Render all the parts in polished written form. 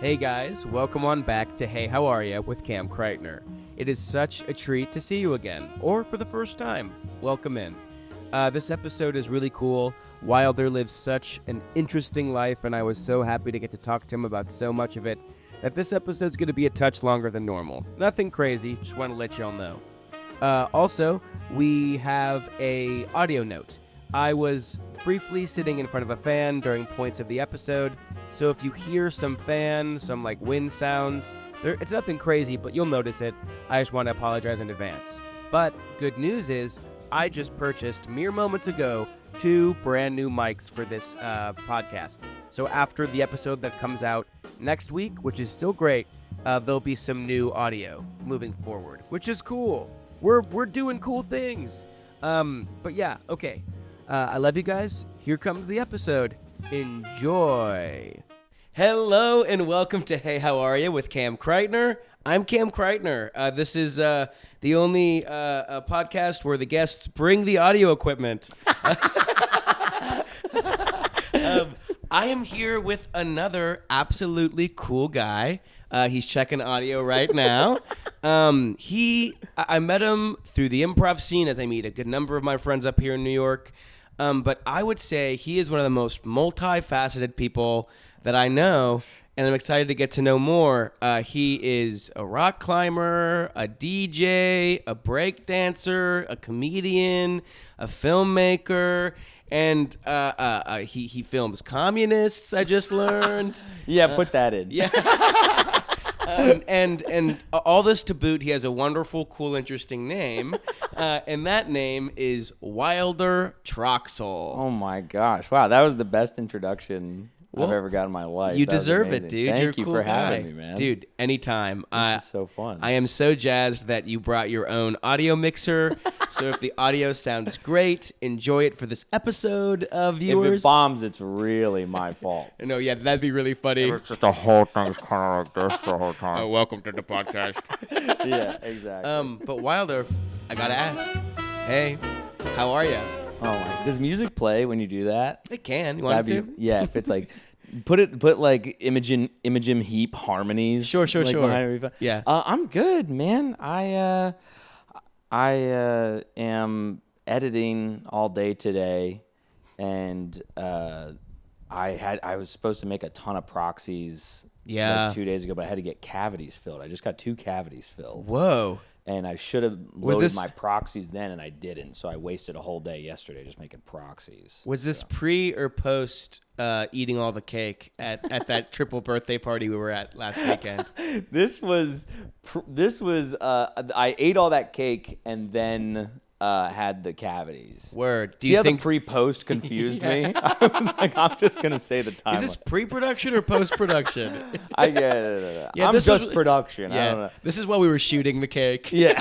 Hey guys, welcome on back to Hey How Are Ya with Cam Kreitner. It is such a treat to see you again, or for the first time. Welcome in. This episode is really cool. Wilder lives such an interesting life, and I was so happy to get to talk to him about so much of it that this episode's going to be a touch longer than normal. Nothing crazy, just want to let y'all know. Also, we have a audio note. I was briefly sitting in front of a fan during points of the episode, so if you hear some like wind sounds, it's nothing crazy, but you'll notice it. I just want to apologize in advance. But good news is, I just purchased mere moments ago 2 brand new mics for this podcast. So after the episode that comes out next week, which is still great, there'll be some new audio moving forward, which is cool. We're doing cool things. But yeah, okay. I love you guys. Here comes the episode. Enjoy. Hello and welcome to Hey How Are Ya with Cam Kreitner. I'm Cam Kreitner. This is the only podcast where the guests bring the audio equipment. I am here with another absolutely cool guy. He's checking audio right now. I met him through the improv scene, as I meet a good number of my friends up here in New York. But I would say he is one of the most multifaceted people that I know, and I'm excited to get to know more. He is a rock climber, a DJ, a break dancer, a comedian, a filmmaker, and he films communists, I just learned. Yeah, put that in. Yeah. And all this to boot, he has a wonderful, cool, interesting name, and that name is Wilder Troxell. Oh my gosh! Wow, that was the best introduction I've ever got in my life. You deserve it, dude. Thank You're a you cool for guy. having me, man. Dude, anytime. This is so fun. I am so jazzed that you brought your own audio mixer. So if the audio sounds great, enjoy it for this episode, viewers. If it bombs, it's really my fault. No, yeah, that'd be really funny. It's just the whole thing's kind of like this the whole time. Oh, welcome to the podcast. Yeah, exactly. But Wilder, I gotta ask. Hey, how are you? Oh my! Does music play when you do that? It can. You want it to? Yeah, if it's like. Put like Imogen Heap harmonies. Sure. Yeah. I'm good, man. I am editing all day today, and I was supposed to make a ton of proxies. Like 2 days ago, but I had to get cavities filled. I just got 2 cavities filled. Whoa. And I should have loaded my proxies then, and I didn't. So I wasted a whole day yesterday just making proxies. Was this pre or post eating all the cake at that triple birthday party we were at last weekend? This was I ate all that cake and then had the cavities. Word. Do you think the pre-post confused me? I was like, I'm just gonna say the time. Is this pre-production or post-production? Yeah, I'm just production. Yeah, I don't know. This is while we were shooting the cake. Yeah.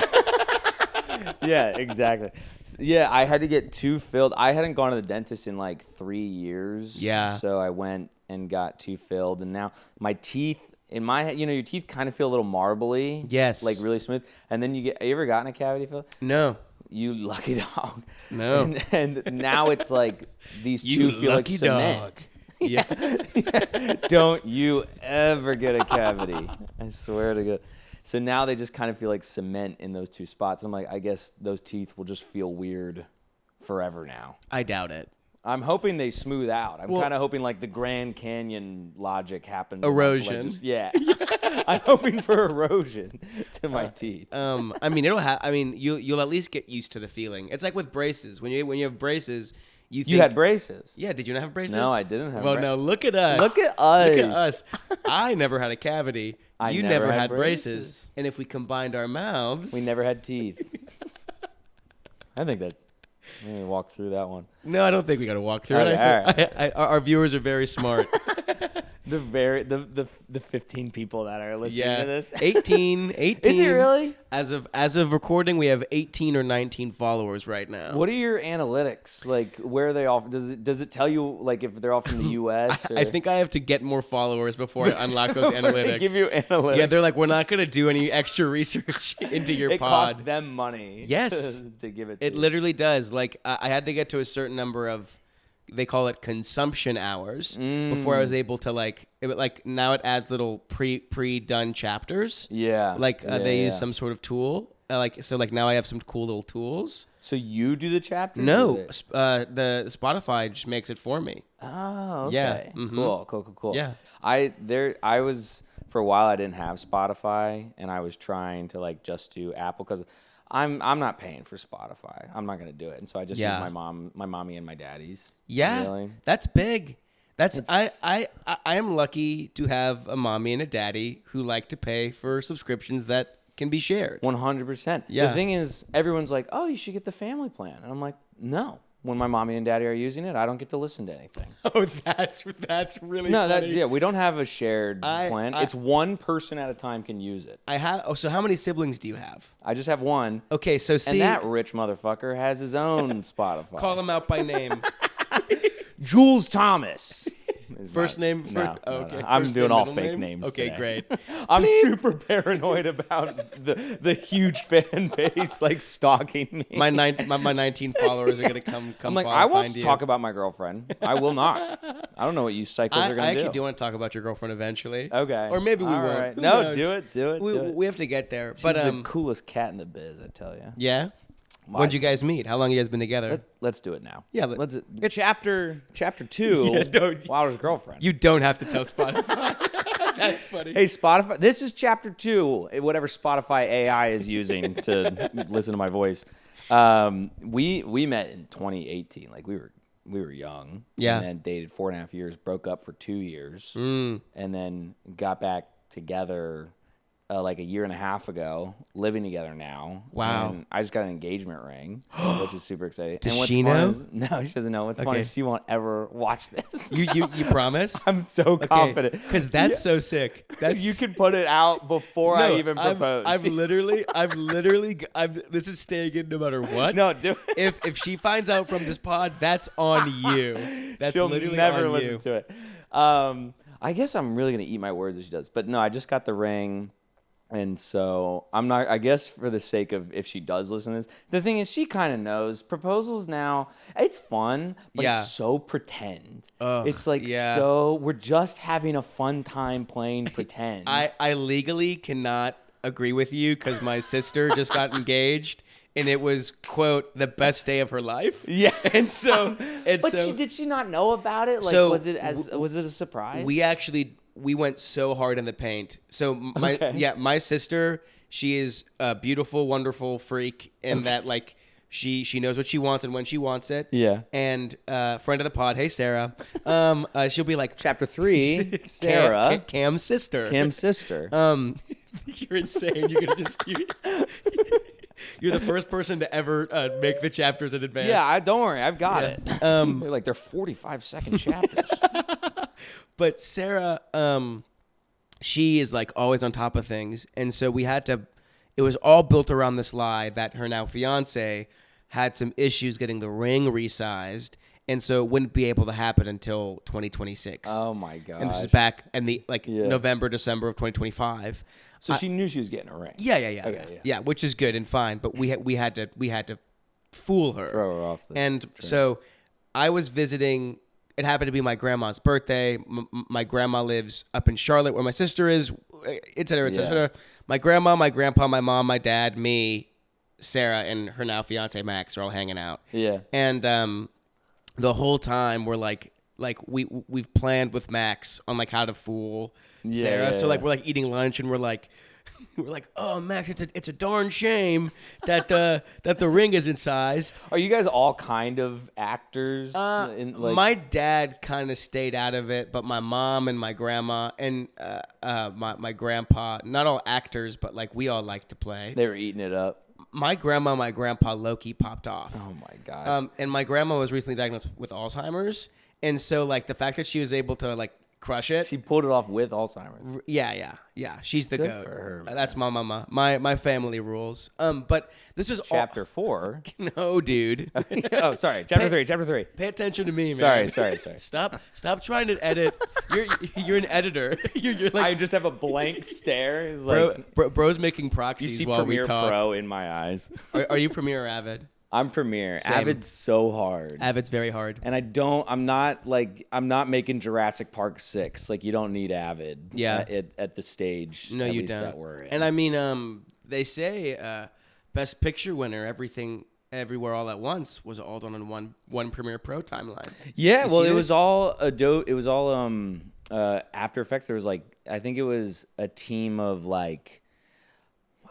Yeah, exactly. Yeah, I had to get 2 filled. I hadn't gone to the dentist in like 3 years. Yeah. So I went and got 2 filled, and now my teeth. In my head, your teeth kind of feel a little marbly. Yes. Like really smooth. And then you ever gotten a cavity filled? No. You lucky dog. No. And now it's like these 2 feel like cement. Yeah. Don't you ever get a cavity. I swear to God. So now they just kind of feel like cement in those 2 spots. I'm like, I guess those teeth will just feel weird forever now. I doubt it. I'm hoping they smooth out. I'm kind of hoping like the Grand Canyon logic happens. Erosion. Yeah. I'm hoping for erosion to my teeth. I mean, you'll at least get used to the feeling. It's like with braces. When you have braces, you had braces. Yeah, did you not have braces? No, I didn't have. Well, no, look at us. Look at us. Look at us. I never had a cavity. You never had braces. And if we combined our mouths, we never had teeth. I think that's. Let me walk through that one. No, I don't think we got to walk through it. All right. Our viewers are very smart. The 15 people that are listening to this. 18. Is it really? As of recording, we have 18 or 19 followers right now. What are your analytics? Like, where are they all? Does it tell you like if they're all from the U.S.? I think I have to get more followers before I unlock those analytics. They give you analytics. Yeah, they're like, we're not going to do any extra research into your pod. It costs them money. Yes. To give it to It you. literally does. Like, I had to get to a certain number of they call it consumption hours. Before I was able to now it adds little pre-done chapters. Yeah. They use some sort of tool. Now I have some cool little tools. So you do the chapters? No, the Spotify just makes it for me. Oh, okay. Yeah. Mm-hmm. Cool. Yeah. I was for a while I didn't have Spotify, and I was trying to just do Apple because I'm not paying for Spotify. I'm not gonna do it, and so I just use my mommy and my daddy's. Yeah, really. That's big. I am lucky to have a mommy and a daddy who like to pay for subscriptions that can be shared. 100%. Yeah. The thing is, everyone's like, "Oh, you should get the family plan," and I'm like, "No." When my mommy and daddy are using it, I don't get to listen to anything. Oh, that's really funny. We don't have a shared plan. It's one person at a time can use it. So how many siblings do you have? I just have one. Okay, so and that rich motherfucker has his own Spotify. Call him out by name. Jules Thomas. First name? No, okay. No. I'm First doing name, all middle fake name? names Okay, today. great. I'm super paranoid about the huge fan base stalking me. My 19 followers are gonna come. I'm like, follow, I won't find you. talk about my girlfriend. I will not. I don't know what you psychos are gonna do. I actually do want to talk about your girlfriend eventually. Okay. Or maybe we all won't. right. Who No, knows? do it. We have to get there. She's But the coolest cat in the biz, I tell you. Yeah. When'd you guys meet? How long have you guys been together? Let's do it now. Yeah, it's chapter 2. Yeah, Wilder's girlfriend. You don't have to tell Spotify. That's funny. Hey, Spotify. This is chapter 2. Whatever Spotify AI is using to listen to my voice. We met in 2018. We were young. Yeah. And then dated 4.5 years. Broke up for 2 years. And then got back together. A year and a half ago, living together now. Wow. And I just got an engagement ring, which is super exciting. Does and what's she fun know? Is, no, she doesn't know. What's funny is she won't ever watch this. You promise? I'm so confident. Because that's so sick. You can put it out before I even propose. I've literally, this is staying in no matter what. No, do it. If she finds out from this pod, that's on you. That's She'll literally never on listen you. to it. I guess I'm really going to eat my words if she does. But no, I just got the ring. And so I'm not, I guess for the sake of if she does listen to this, the thing is she kind of knows proposals now, it's fun, but it's so pretend. It's so, we're just having a fun time playing pretend. I legally cannot agree with you because my sister just got engaged. And it was, quote, the best day of her life. Yeah. And so, did she not know about it? Was it a surprise? We went so hard in the paint. So my sister, she is a beautiful, wonderful freak in that she knows what she wants and when she wants it. Yeah. And friend of the pod, hey Sarah, she'll be like chapter 3, Sarah, Cam's sister. Cam's sister. You're insane. You're gonna just. You're the first person to ever make the chapters in advance. Yeah, don't worry, I've got it. They're 45-second chapters. But Sarah, she is always on top of things, and so we had to. It was all built around this lie that her now fiance had some issues getting the ring resized, and so it wouldn't be able to happen until 2026. Oh my god! And this is back in the November, December of 2025. So she knew she was getting a ring. Yeah. Okay, yeah, which is good and fine, but we had to fool her. Throw her off. So I was visiting. It happened to be my grandma's birthday. My grandma lives up in Charlotte, where my sister is, et cetera, et cetera. My grandma, my grandpa, my mom, my dad, me, Sarah, and her now fiance Max are all hanging out. Yeah. And the whole time we're we've planned with Max on how to fool Sarah. Yeah. So we're eating lunch and we're like, oh Max, it's a darn shame that the ring isn't sized. Are you guys all kind of actors? My dad kind of stayed out of it, but my mom and my grandma and my grandpa, not all actors, but we all like to play. They were eating it up. My grandma, my grandpa Loki popped off. Oh my gosh. And my grandma was recently diagnosed with Alzheimer's, and so the fact that she was able to crush it. She pulled it off with Alzheimer's. Yeah. She's the Good goat. for her, man. That's my mama. My family rules. But this was chapter 4. No, dude. Oh, sorry. Chapter 3. Pay attention to me, man. Sorry. Stop trying to edit. You're an editor. You're I just have a blank stare. It's bro's making proxies you see while Premiere we talk. Pro in my eyes. Are you Premiere or Avid? I'm Premiere. Same. Avid's so hard. Avid's very hard. And I'm not making Jurassic Park 6. Like, you don't need Avid at the stage. No, at you least don't. That we're in. And I mean, they say Best Picture winner, Everything Everywhere All at Once, was all done on one Premiere Pro timeline. Yeah, well, it was all Adobe. It was all After Effects. There was I think it was a team of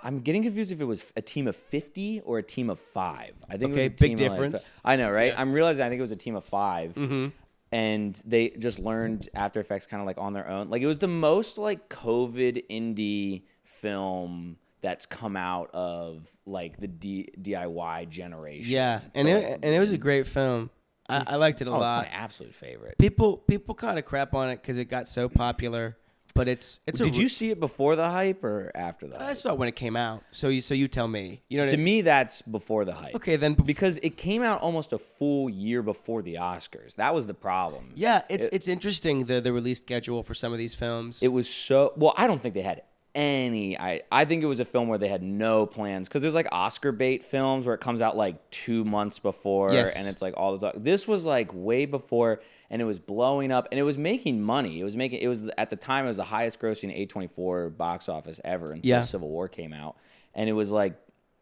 I'm getting confused if it was a team of 50 or a team of 5. I think it was a big team difference. I know, right? Yeah. I'm realizing I think it was a team of 5. Mm-hmm. And they just learned After Effects kind of on their own. It was the most COVID indie film that's come out of the DIY generation. Yeah, and it was a great film. I liked it a lot. It's my absolute favorite. People kind of crap on it because it got so popular, but it's. Did you see it before the hype or after the hype? I saw it when it came out. So you tell me. You know. To me, that's before the hype. Okay, then because it came out almost a full year before the Oscars. That was the problem. Yeah, it's interesting the release schedule for some of these films. It was so well. I don't think they had any. I think it was a film where they had no plans because there's Oscar bait films where it comes out 2 months before, and it's all this. This was way before, and it was blowing up, and it was making money. It was at the time it was the highest grossing A24 box office ever until Civil War came out, and it was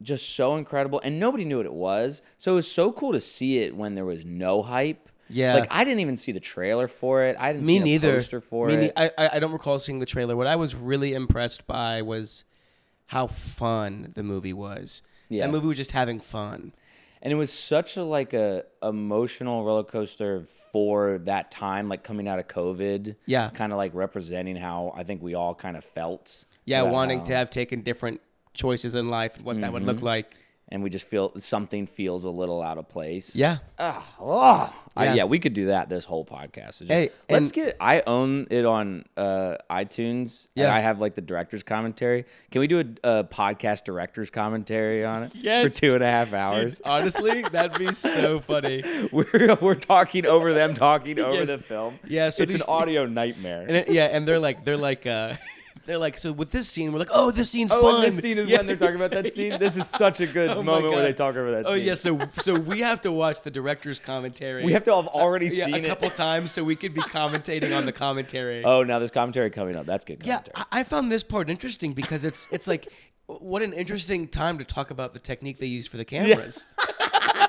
just so incredible, and nobody knew what it was. So it was so cool to see it when there was no hype. Yeah. I didn't even see the trailer for it. I didn't see a poster for it. I don't recall seeing the trailer. What I was really impressed by was how fun the movie was. Yeah. That movie was just having fun. And it was such a emotional roller coaster for that time, coming out of COVID. Yeah. Kind of representing how I think we all kind of felt. Yeah, wanting to have taken different choices in life and what that would look like. And we just feel something feels a little out of place. Yeah. Yeah, we could do that this whole podcast. I own it on iTunes. Yeah. And I have the director's commentary. Can we do a podcast director's commentary on it? Yes. For 2.5 hours? Dude, honestly, that'd be so funny. We're talking over them talking over the film. Yeah, so it's an audio nightmare. And they're like, so with this scene, we're like, oh, this scene's fun. Oh, this scene is when they're talking about that scene? This is such a good moment where they talk over that scene. Oh, yeah, so we have to watch the director's commentary. We have to have already seen it. A couple times so we could be commentating on the commentary. Oh, now there's commentary coming up. That's good commentary. Yeah, I found this part interesting because it's what an interesting time to talk about the technique they use for the cameras.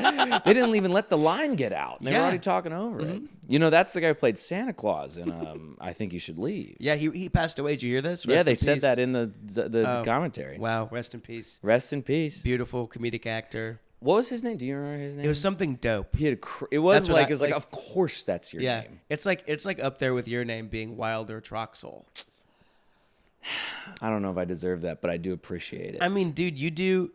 They didn't even let the line get out. They were already talking over it. That's the guy who played Santa Claus in I Think You Should Leave. Yeah, he passed away. Did you hear this? They said that in the commentary. Wow, rest in peace. Rest in peace. Beautiful comedic actor. What was his name? Do you remember his name? It was something dope. He had of course that's your name. It's like up there with your name being Wilder Troxell. I don't know if I deserve that, but I do appreciate it. I mean, dude, you do.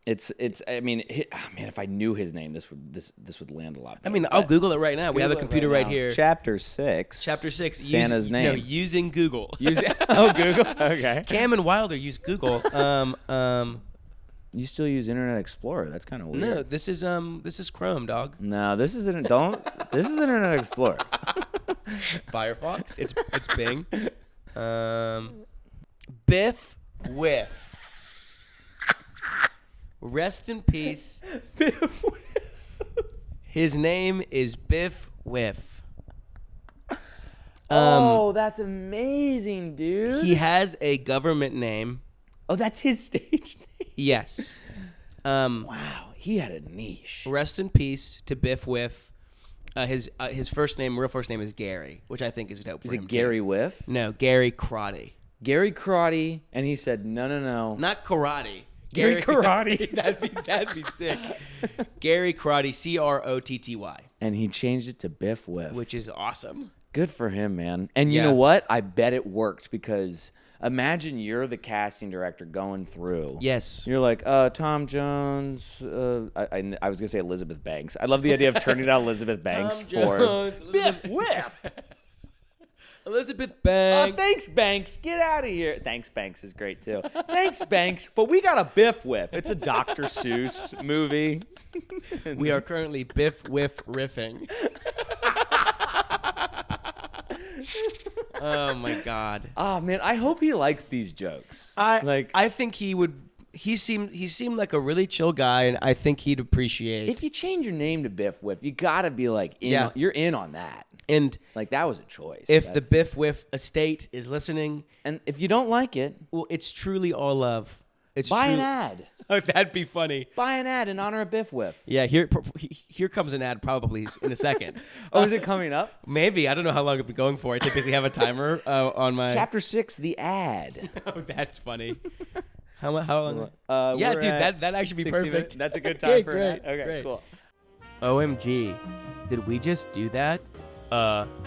I mean, if I knew his name, this would land a lot better. I mean, I'll Google it right now. We have a computer right here. Chapter 6. Santa's name. No, using Google. Google. Okay. Cam and Wilder use Google. You still use Internet Explorer? That's kind of weird. No, this is Chrome, dog. No, this is Internet Explorer. Firefox. It's Bing. Biff Whiff. Rest in peace. Biff Whiff. His name is Biff Whiff. That's amazing, dude. He has a government name. Oh, that's his stage name? Yes. Wow, he had a niche. Rest in peace to Biff Whiff. His real first name is Gary, which I think is dope for him. Is it Gary Whiff? No, Gary Crotty. Gary Karate, and he said, no. Not karate. Gary Karate. that'd be sick. Gary Crotty, Crotty. And he changed it to Biff Whiff. Which is awesome. Good for him, man. And you know what? I bet it worked because imagine you're the casting director going through. Yes. You're like, Tom Jones. I was going to say Elizabeth Banks. I love the idea of turning down Elizabeth Banks for Biff Whiff. Elizabeth Banks. Thanks, Banks. Get out of here. Thanks, Banks is great, too. Thanks, Banks. But we got a Biff Whiff. It's a Dr. Seuss movie. We are currently Biff Whiff riffing. Oh, my God. Oh, man. I hope he likes these jokes. I think he would. he seemed like a really chill guy, and I think he'd appreciate. If you change your name to Biff Whiff, you gotta be like, you're in on that. And like that was a choice. If the Biff Whiff estate is listening, and if you don't like it, well, it's truly all love. It's buy an ad. Oh, that'd be funny. Buy an ad in honor of Biff Whiff. Yeah, here comes an ad probably in a second. Oh, is it coming up? Maybe. I don't know how long I've been going for. I typically have a timer on my... Chapter 6, the ad. Oh, that's funny. How long? Yeah, dude, that'd actually be perfect. Minutes. That's a good time for great, an ad. Okay, great. cool. OMG. Did we just do that?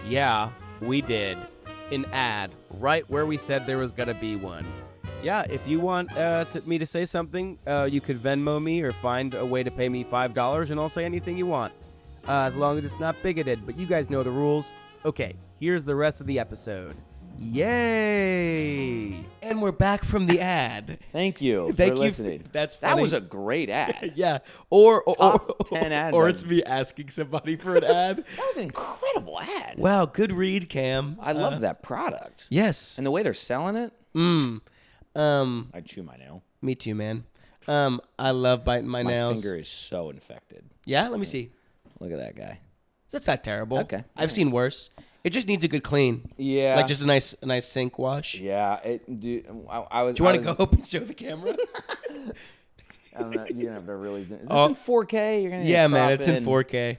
Yeah, we did. An ad, right where we said there was going to be one. Yeah, if you want me to say something, you could Venmo me or find a way to pay me $5 and I'll say anything you want. As long as it's not bigoted, but you guys know the rules. Okay, here's the rest of the episode. Yay! And we're back from the ad. Thank you for listening. That's funny. That was a great ad. Yeah. Or Top 10 ads. Or it's me asking somebody for an ad. That was an incredible ad. Wow, good read, Cam. I love that product. Yes. And the way they're selling it. I chew my nail. Me too, man. I love biting my nails. My finger is so infected. Yeah, let me see. Look at that guy. That's not terrible. Okay. I've seen worse. It just needs a good clean. Yeah. Like just a nice sink wash. Yeah. Do you want to go up and show the camera? I don't know. You're gonna have to really. Is this in 4K? You're gonna. Yeah, man. It's in 4K.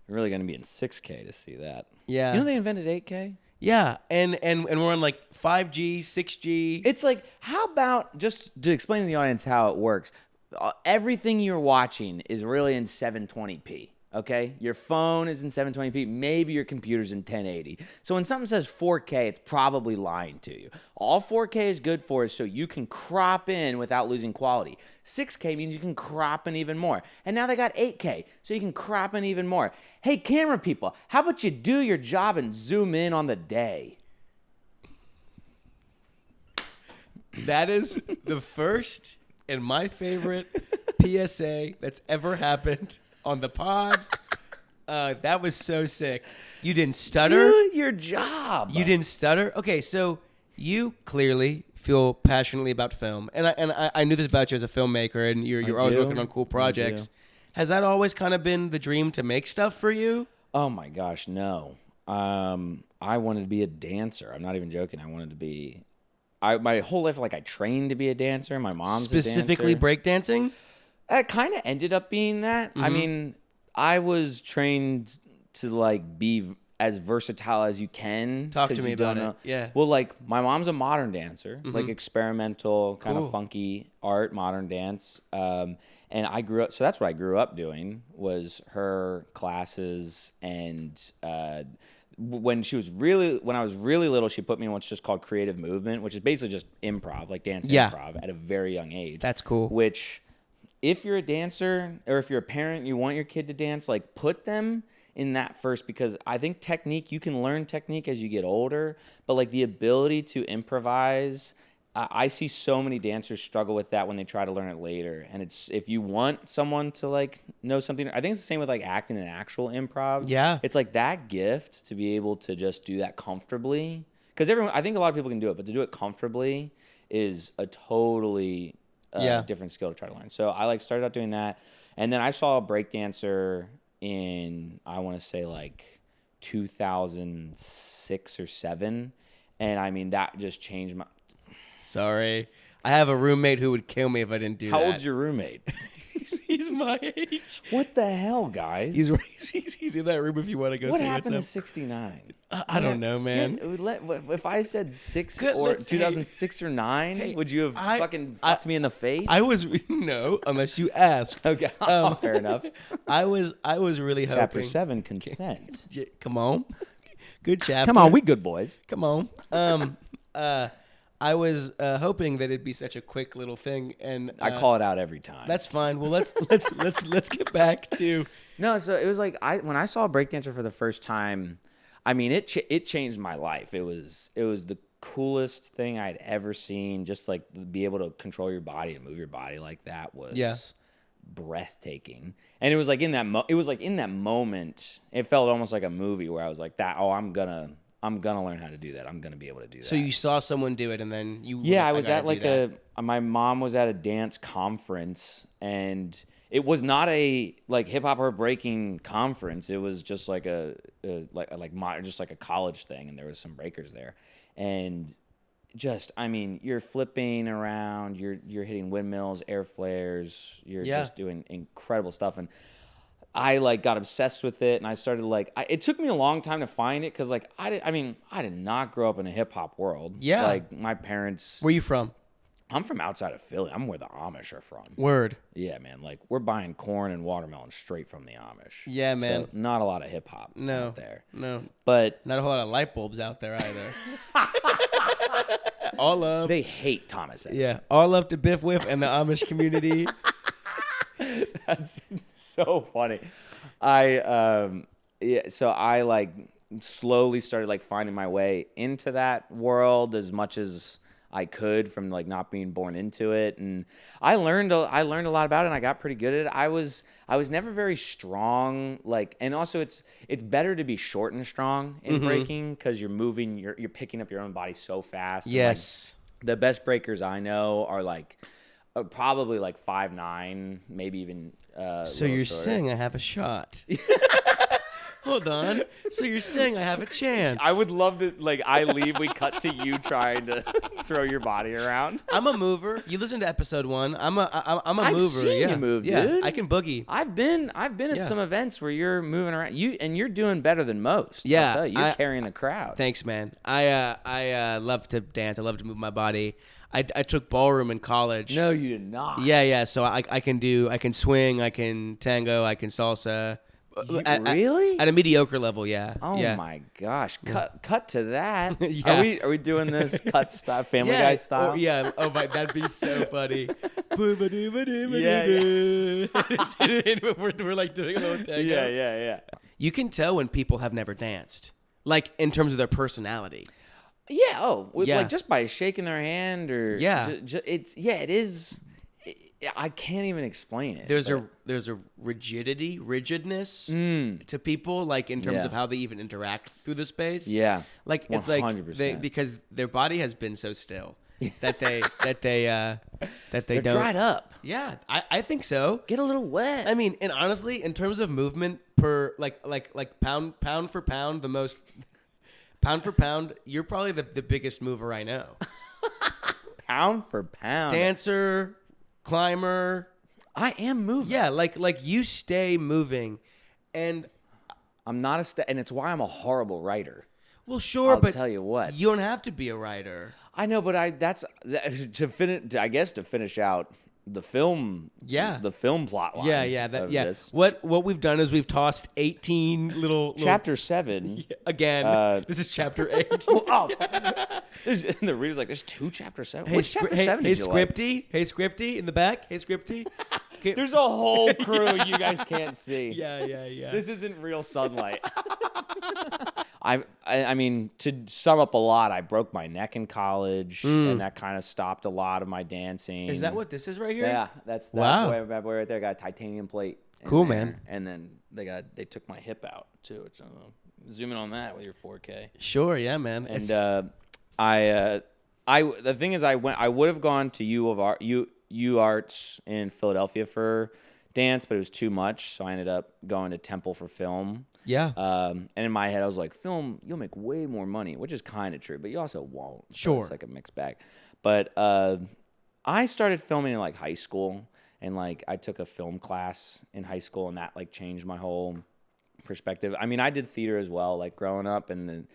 You're really gonna be in 6K to see that. Yeah. You know they invented 8K. Yeah, and we're on like 5G, 6G. It's like, how about, just to explain to the audience how it works, everything you're watching is really in 720p, okay? Your phone is in 720p, maybe your computer's in 1080. So when something says 4K, it's probably lying to you. All 4K is good for is so you can crop in without losing quality. 6K means you can crop in even more. And now they got 8K, so you can crop in even more. Hey, camera people, how about you do your job and zoom in on the day? That is the first and my favorite PSA that's ever happened on the pod. That was so sick. You didn't stutter. Do your job. You didn't stutter. Okay, so you clearly feel passionately about film, and I knew this about you as a filmmaker, and you're always working on cool projects. Has that always kind of been the dream to make stuff for you? Oh my gosh, no. I wanted to be a dancer. I'm not even joking. I wanted to be. My whole life, like I trained to be a dancer. My mom's specifically a dancer. Breakdancing. It kind of ended up being that. Mm-hmm. I mean, I was trained to like be as versatile as you can. Talk to me about it. Yeah. Well, like my mom's a modern dancer, Mm-hmm. like experimental, kind of funky art, modern dance. And I grew up, so that's what I grew up doing was her classes. And when I was really little, she put me in what's just called creative movement, which is basically just improv, like dance improv at a very young age. That's cool. Which, if you're a dancer or if you're a parent, you want your kid to dance, like put them in that first, because I think technique, you can learn technique as you get older, but like the ability to improvise, I see so many dancers struggle with that when they try to learn it later. And it's, if you want someone to like know something, I think it's the same with like acting and actual improv. Yeah. It's like that gift to be able to just do that comfortably. Because I think a lot of people can do it, but to do it comfortably is a totally different skill to try to learn. So I like started out doing that. And then I saw a breakdancer in, I want to say like 2006 or 7. And I mean, that just changed my... Sorry. I have a roommate who would kill me if I didn't do that. How old's your roommate? He's my age. What the hell, guys? He's in that room if you want to go see what's up. What happened to 69? I don't know, man. If I said 2006 or 9, would you have fucking fucked me in the face? No, unless you asked. Okay, fair enough. I was really hoping. Chapter 7, consent. Come on. Good chapter. Come on, we good boys. Come on. I was hoping that it'd be such a quick little thing, and I call it out every time. That's fine. Well, let's get back to no. So it was like when I saw a breakdancer for the first time, I mean it changed my life. It was the coolest thing I'd ever seen. Just like be able to control your body and move your body like that was breathtaking. And it was like in that moment, it felt almost like a movie where I was like that. Oh, I'm gonna learn how to do that. I'm gonna be able to do that. So you saw someone do it, and then you. Yeah, I was at like my mom was at a dance conference, and it was not a like hip hop or breaking conference. It was just like just like a college thing, and there was some breakers there, and you're flipping around, you're hitting windmills, air flares, you're just doing incredible stuff, and I like got obsessed with it, and I started it took me a long time to find it because I did not grow up in a hip hop world. Yeah, like my parents. Where you from? I'm from outside of Philly. I'm where the Amish are from. Word. Yeah, man. Like we're buying corn and watermelon straight from the Amish. Yeah, man. So not a lot of hip hop out there. No. But not a whole lot of light bulbs out there either. All love. They hate Thomas Edison. Yeah. All love to Biff Whiff and the Amish community. That's so funny. So I like slowly started like finding my way into that world as much as I could from like not being born into it, and I learned a lot about it, and I got pretty good at it. I was never very strong, and also it's better to be short and strong in breaking because you're moving, you're picking up your own body so fast. Yes. And, the best breakers I know are probably 5'9", maybe even. So you're shorter. saying I have a shot? Hold on. So you're saying I have a chance? I would love to. I leave. We cut to you trying to throw your body around. I'm a mover. You listen to episode 1. I'm a I've mover. Seen you move, dude. I can boogie. I've been at some events where you're moving around. You're doing better than most. Yeah, I'll tell you, you're carrying the crowd. Thanks, man. I love to dance. I love to move my body. I took ballroom in college. No, you did not. Yeah. So I can swing. I can tango. I can salsa. Really? At a mediocre level, yeah. Oh yeah. my gosh! Cut to that. Yeah. Are we doing this cut style, Family Guy style? Yeah. Oh my, that'd be so funny. Yeah. We're like doing a little tango. Yeah. You can tell when people have never danced, like in terms of their personality. Yeah. Oh, Yeah. Just by shaking their hand or it is. I can't even explain it. There's a rigidness to people, like in terms of how they even interact through the space. Yeah, like it's 100%. because their body has been so still that they They're don't dried up. Yeah, I think so. Get a little wet. I mean, and honestly, in terms of movement per like pound for pound, the most pound for pound, you're probably the biggest mover I know. Pound for pound, dancer. Climber. I am moving. Yeah, like you stay moving, and I'm not and it's why I'm a horrible writer. Well, sure, I'll but tell you what, you don't have to be a writer. I know, but to finish out the film. Yeah, the film plot line. Yeah. This. What we've done is we've tossed 18 little chapter 7 again. This is chapter 8. And the reader's like, "There's 2 chapter 7." Hey, Which chapter 7 did you Scripty? like? Hey, Scripty in the back. Hey, Scripty. There's a whole crew you guys can't see. Yeah. This isn't real sunlight. I mean, to sum up a lot, I broke my neck in college, and that kind of stopped a lot of my dancing. Is that what this is right here? Yeah, that's that wow. boy right there. Got a titanium plate. Cool, there. man. And then they took my hip out too. Which zoom in on that with your 4K. Sure, yeah, man. And the thing is, I would have gone to U Arts in Philadelphia for dance, but it was too much, so I ended up going to Temple for film. Yeah. And in my head, I was like, film, you'll make way more money, which is kind of true, but you also won't. So sure. it's like a mixed bag. But I started filming in high school, and I took a film class in high school, and that changed my whole perspective. I mean, I did theater as well, growing up, and then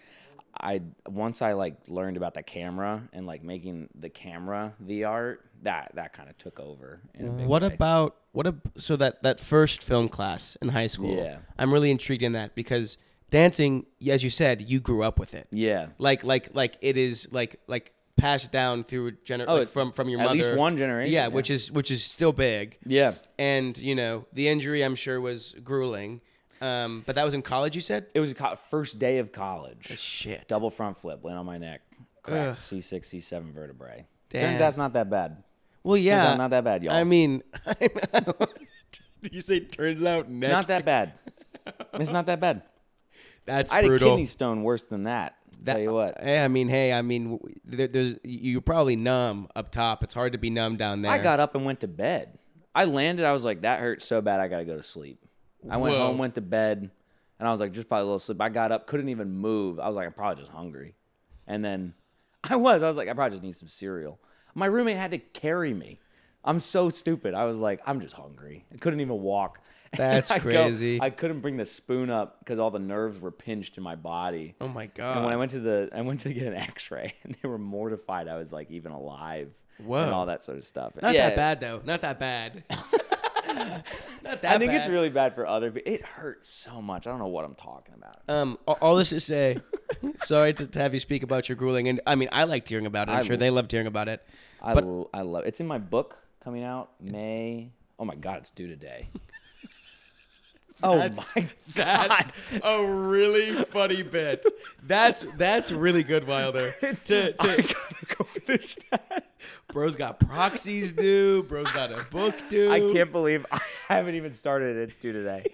once I learned about the camera and making the camera the art, that kind of took over in a big way. So that first film class in high school? Yeah. I'm really intrigued in that because dancing, as you said, you grew up with it. Yeah. Like it is passed down through from your mother. At least one generation. Yeah, which is still big. Yeah. And the injury I'm sure was grueling. But that was in college, you said? It was first day of college. Oh, shit. Double front flip, land on my neck, cracked C6, C7 vertebrae. Damn. Turns out that's not that bad. Well, yeah. Turns out not that bad, y'all. I mean, did you say turns out neck? Not that bad. It's not that bad. That's I had brutal. a kidney stone worse than that. Tell you what. There's you're probably numb up top. It's hard to be numb down there. I got up and went to bed. I landed. I was like, that hurt so bad. I got to go to sleep. I went home, went to bed, and I was like, just probably a little sleep. I got up, couldn't even move. I was like, I'm probably just hungry. And then I was like, I probably just need some cereal. My roommate had to carry me. I'm so stupid. I was like, I'm just hungry. I couldn't even walk. That's crazy. I couldn't bring the spoon up because all the nerves were pinched in my body. Oh my God. And when I went to get an X-ray, and they were mortified I was like even alive. Whoa. And all that sort of stuff. Not that bad though. Not that bad. Not that I think bad. it's really bad for other people. It hurts so much. I don't know what I'm talking about. All this to say, sorry to have you speak about your grueling, and I mean, I liked hearing about it. I'm sure they loved hearing about it. I love. It's in my book coming out May. Oh my God, it's due today. That's a really funny bit. That's really good, Wilder. I gotta go finish that. Bro's got proxies due. Bro's got a book due. I can't believe I haven't even started it. It's due today.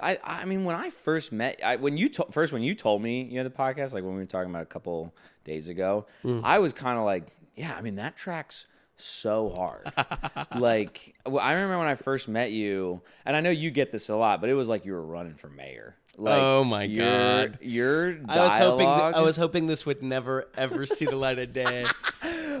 I mean, when I first met, when you told me you had the podcast, like when we were talking about a couple days ago, I was kind of like, yeah, I mean, that tracks so hard. Like, I remember when I first met you, and I know you get this a lot, but it was like you were running for mayor. Like, oh my God! Your dialogue. I was hoping this would never ever see the light of day.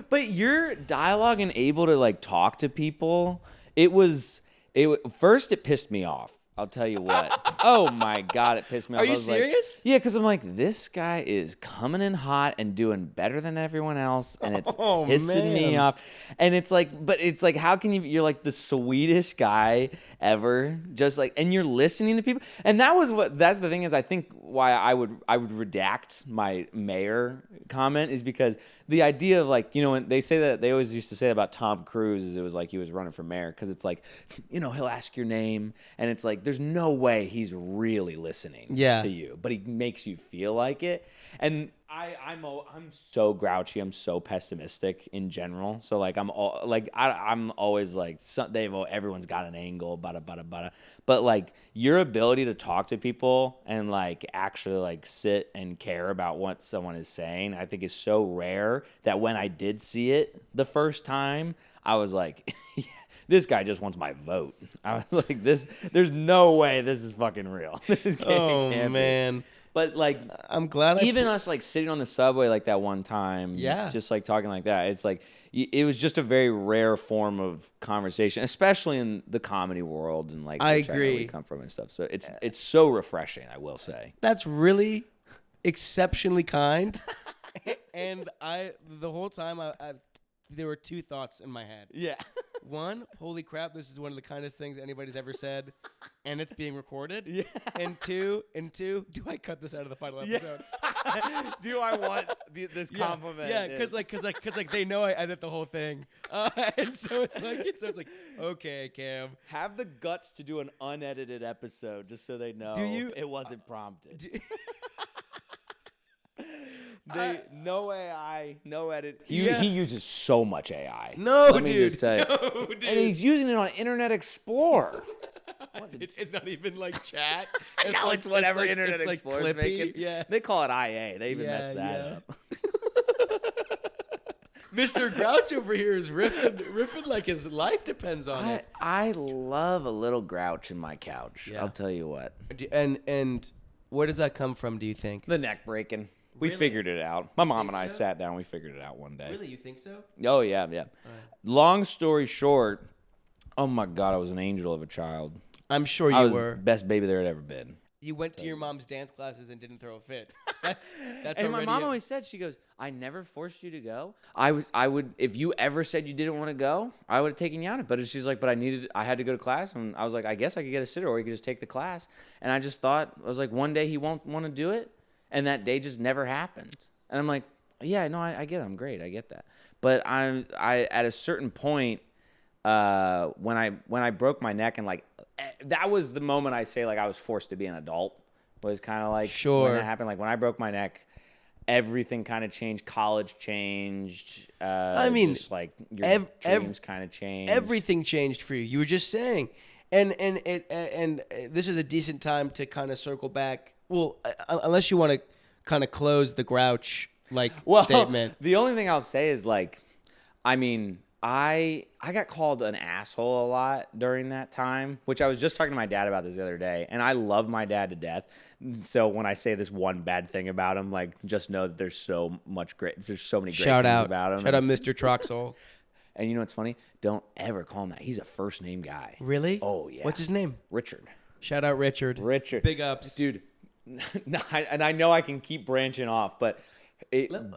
But your dialogue and able to like talk to people, first it pissed me off. I'll tell you what. Oh my God, it pissed me off. Are you serious? Like, yeah, because I'm like, this guy is coming in hot and doing better than everyone else, and it's pissing me off. And it's like, but it's like, how can you're like the sweetest guy ever, just like, and you're listening to people. And that's the thing is, I think why I would redact my mayor comment is because the idea of like, you know, when they say that, they always used to say about Tom Cruise is it was like he was running for mayor because it's like, you know, he'll ask your name and it's like there's no way he's really listening to you, but he makes you feel like it. And I'm so grouchy. I'm so pessimistic in general. So like I'm always like everyone's got an angle, bada. But like your ability to talk to people and like actually like sit and care about what someone is saying, I think is so rare that when I did see it the first time, I was like, this guy just wants my vote. I was like, there's no way this is fucking real. Can't man. Be. But like, I'm glad. Even us like sitting on the subway like that one time, just like talking like that. It's like it was just a very rare form of conversation, especially in the comedy world and like I agree. We come from and stuff. So it's so refreshing, I will say. That's really exceptionally kind. And the whole time there were two thoughts in my head. Yeah. One, holy crap, this is one of the kindest things anybody's ever said, and it's being recorded. Yeah. And two, do I cut this out of the final episode? Yeah. Do I want this compliment? Yeah, because they know I edit the whole thing, and so it's like, okay, Cam, have the guts to do an unedited episode just so they know it wasn't prompted. No AI, no edit. He uses so much AI. Let me just tell you. Dude. And he's using it on Internet Explorer. It's not even like chat. It's whatever Internet Explorer is making. Yeah. They call it IA. They even messed that up. Mr. Grouch over here is riffing like his life depends on it. I love a little grouch in my couch. Yeah. I'll tell you what. And where does that come from, do you think? The neck breaking. We figured it out. My mom and I sat down. We figured it out one day. Really? You think so? Oh, yeah. Right. Long story short, oh, my God, I was an angel of a child. I'm sure you were. Best baby there had ever been. You went to your mom's dance classes and didn't throw a fit. That's and my mom always said, she goes, I never forced you to go. I would, if you ever said you didn't want to go, I would have taken you on it. But she's like, but I had to go to class. And I was like, I guess I could get a sitter or you could just take the class. And I just thought, I was like, one day he won't want to do it. And that day just never happened. And I'm like, yeah, no, I get it. I'm great. I get that. But I at a certain point, when I broke my neck and like, that was the moment I say like I was forced to be an adult. Was kind of like when that happened. Like when I broke my neck, everything kind of changed. College changed. I mean, just like your dreams kind of changed. Everything changed for you. You were just saying, and this is a decent time to kind of circle back Well, unless you want to kind of close the grouch statement. The only thing I'll say is I mean, I got called an asshole a lot during that time, which I was just talking to my dad about this the other day, and I love my dad to death. So when I say this one bad thing about him, just know that there's so many great things about him. Shout out, Mr. Troxell. And you know what's funny? Don't ever call him that. He's a first name guy. Really? Oh yeah. What's his name? Richard. Shout out Richard. Big ups, dude. And I know I can keep branching off, but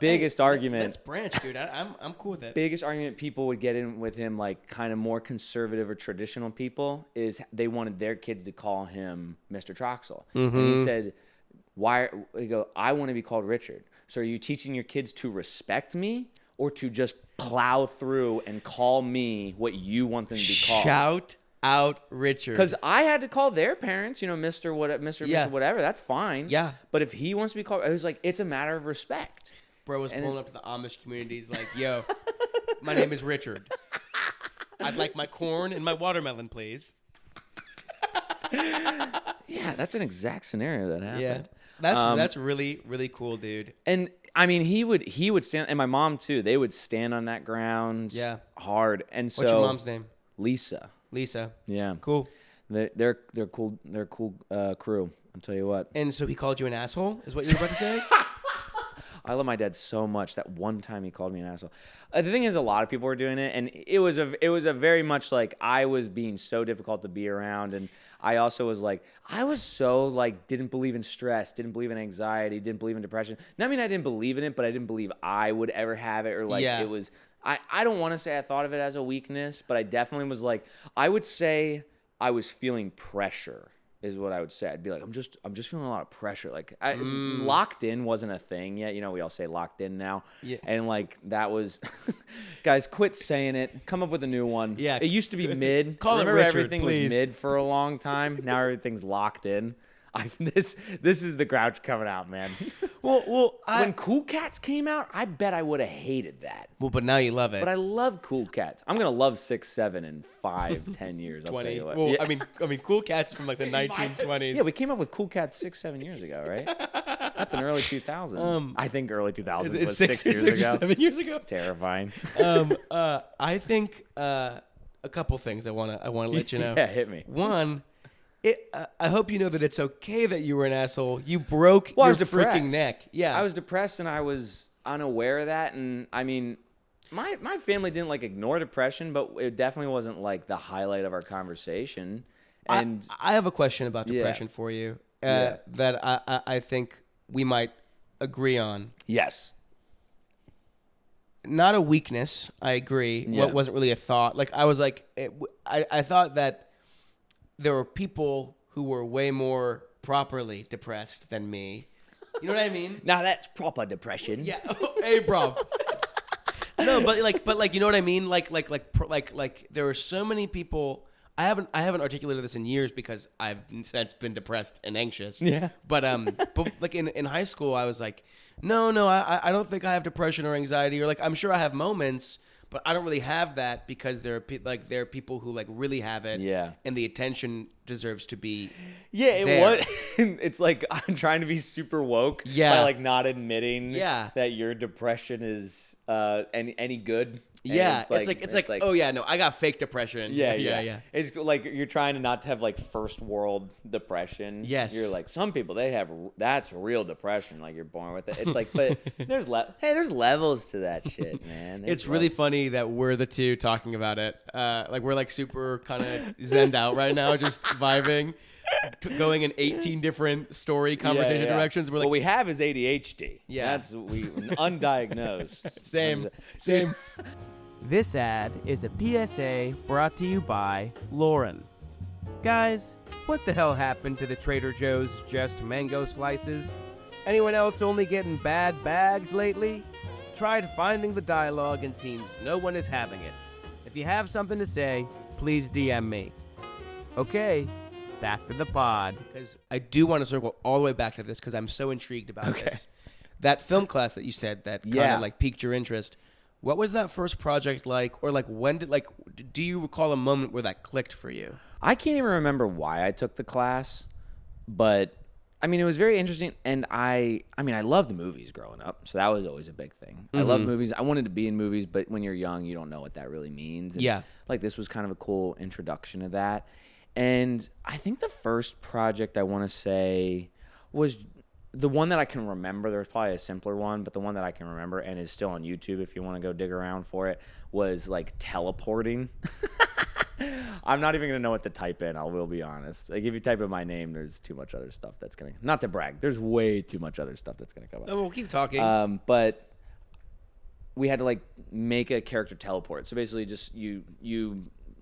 biggest argument. Let's branch, dude. I'm cool with it. Biggest argument people would get in with him, kind of more conservative or traditional people, is they wanted their kids to call him Mr. Troxell. Mm-hmm. And he said, "Why?" He go, "I want to be called Richard." So are you teaching your kids to respect me or to just plow through and call me what you want them to be called? Shout out Richard. Because I had to call their parents, Mr. whatever. That's fine. Yeah. But if he wants to be called, I was like, it's a matter of respect. Bro was pulling up to the Amish communities yo, my name is Richard. I'd like my corn and my watermelon, please. Yeah, that's an exact scenario that happened. Yeah. That's really, really cool, dude. And I mean, he would stand, and my mom too. They would stand on that ground. Yeah. Hard. And so. What's your mom's name? Lisa. Yeah. Cool. They're cool. They're a cool crew. I'll tell you what. And so he called you an asshole, is what you were about to say? I love my dad so much that one time he called me an asshole. The thing is, a lot of people were doing it, and it was a very much I was being so difficult to be around, and I also was I was so didn't believe in stress, didn't believe in anxiety, didn't believe in depression. Not I mean I didn't believe in it, but I didn't believe I would ever have it, or it was. I don't want to say I thought of it as a weakness, but I definitely was I would say I was feeling pressure is what I would say. I'd be I'm just feeling a lot of pressure. Locked in wasn't a thing yet. We all say locked in now. Yeah. And that was, guys, quit saying it. Come up with a new one. Yeah. It used to be mid. Remember Richard, everything was mid for a long time. Now everything's locked in. This is the grouch coming out, man. Well, when Cool Cats came out, I bet I would have hated that. Well, but now you love it. But I love Cool Cats. I'm gonna love 6, 7, and 5, 10 years. 20. I'll tell you what. Well, yeah. I mean, Cool Cats from the 1920s. Yeah, we came up with Cool Cats 6, 7 years ago, right? That's an early 2000s. I think early 2000s was 6 years ago. 6 or 7 years ago. Terrifying. I think a couple things I wanna let you know. Yeah, hit me. One. I hope you know that it's okay that you were an asshole. You broke your freaking neck. Yeah. I was depressed and I was unaware of that. And I mean, my family didn't ignore depression, but it definitely wasn't the highlight of our conversation. And I have a question about depression for you that I think we might agree on. Yes. Not a weakness. I agree. Yeah. What wasn't really a thought. I was I thought that there were people who were way more properly depressed than me. You know what I mean? Now that's proper depression. Yeah. Hey, bro. No, but you know what I mean? There were so many people. I haven't articulated this in years because I've since been depressed and anxious. Yeah. But in high school, I was no, I don't think I have depression or anxiety, or I'm sure I have moments. But I don't really have that because there are people who really have it. Yeah. And the attention deserves to be. Yeah, it was. It's I'm trying to be super woke. Yeah. By not admitting. Yeah. That your depression is any good. And yeah. It's oh yeah, no, I got fake depression. Yeah. It's you're trying to not have first world depression. Yes. You're some people that's real depression. You're born with it. It's but there's levels to that shit, man. It's really funny that we're the two talking about it. We're super kind of zenned out right now, just vibing, going in 18 different story conversation directions. We're what we have is ADHD. Yeah. That's undiagnosed. Same. This ad is a PSA brought to you by Lauren. Guys, what the hell happened to the Trader Joe's just mango slices? Anyone else only getting bad bags lately? Tried finding the dialogue and seems no one is having it. If you have something to say, please DM me. Okay, back to the pod. Because I do want to circle all the way back to this because I'm so intrigued about this. That film class that you said that kind of piqued your interest. What was that first project like? Or when did do you recall a moment where that clicked for you? I can't even remember why I took the class, but I mean, it was very interesting, and I loved movies growing up, so that was always a big thing. I loved movies. I wanted to be in movies, but when you're young, you don't know what that really means. And like, this was kind of a cool introduction to that. And I think the first project I want to say was the one that I can remember. There was probably a simpler one, but the one that I can remember and is still on YouTube if you want to go dig around for it was like teleporting. I'm not even going to know what to type in. I will be honest. Like, if you type in my name, there's too much other stuff that's going to, not to brag, there's way too much other stuff that's going to come up. No, we'll keep talking. But we had to like make a character teleport. So basically just you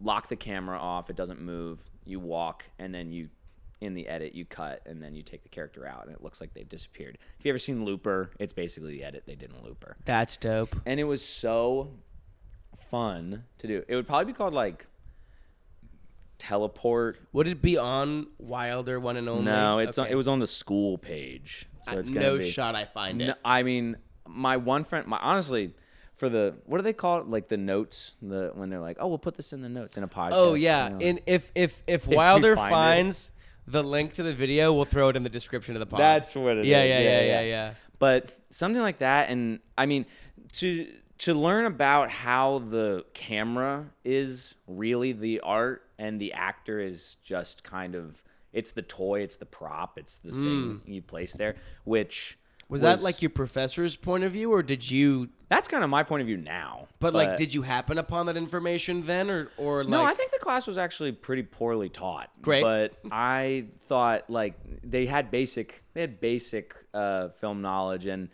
lock the camera off. It doesn't move. You walk, and then you, in the edit, you cut, and then you take the character out, and it looks like they've disappeared. If you ever seen Looper, it's basically the edit they did in Looper. That's dope. And it was so fun to do. It would probably be called like Teleport. Would it be on Wilder One and Only? No, it was on the school page. So it's no shot I find it. No, I mean, my one friend, honestly, for the, what do they call it? Like the notes, when they're like, oh, we'll put this in the notes in a podcast. Oh yeah, you know? and if Wilder finds the link to the video, we'll throw it in the description of the pod. That's what it is. Yeah. But something like that, and I mean, to learn about how the camera is really the art and the actor is just kind of, it's the toy, it's the prop, it's the thing you place there, which was that like your professor's point of view, or did you? That's kind of my point of view now. But like, did you happen upon that information then, or like? No, I think the class was actually pretty poorly taught. Great. But I thought like they had basic film knowledge, and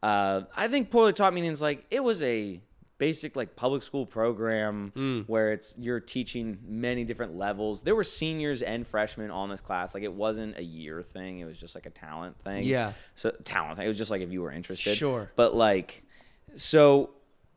I think poorly taught means like it was a basic like public school program where you're teaching many different levels. There were seniors and freshmen on this class. Like, it wasn't a year thing. It was just like a talent thing. Yeah. So talent thing. It was just like if you were interested. Sure. But like, so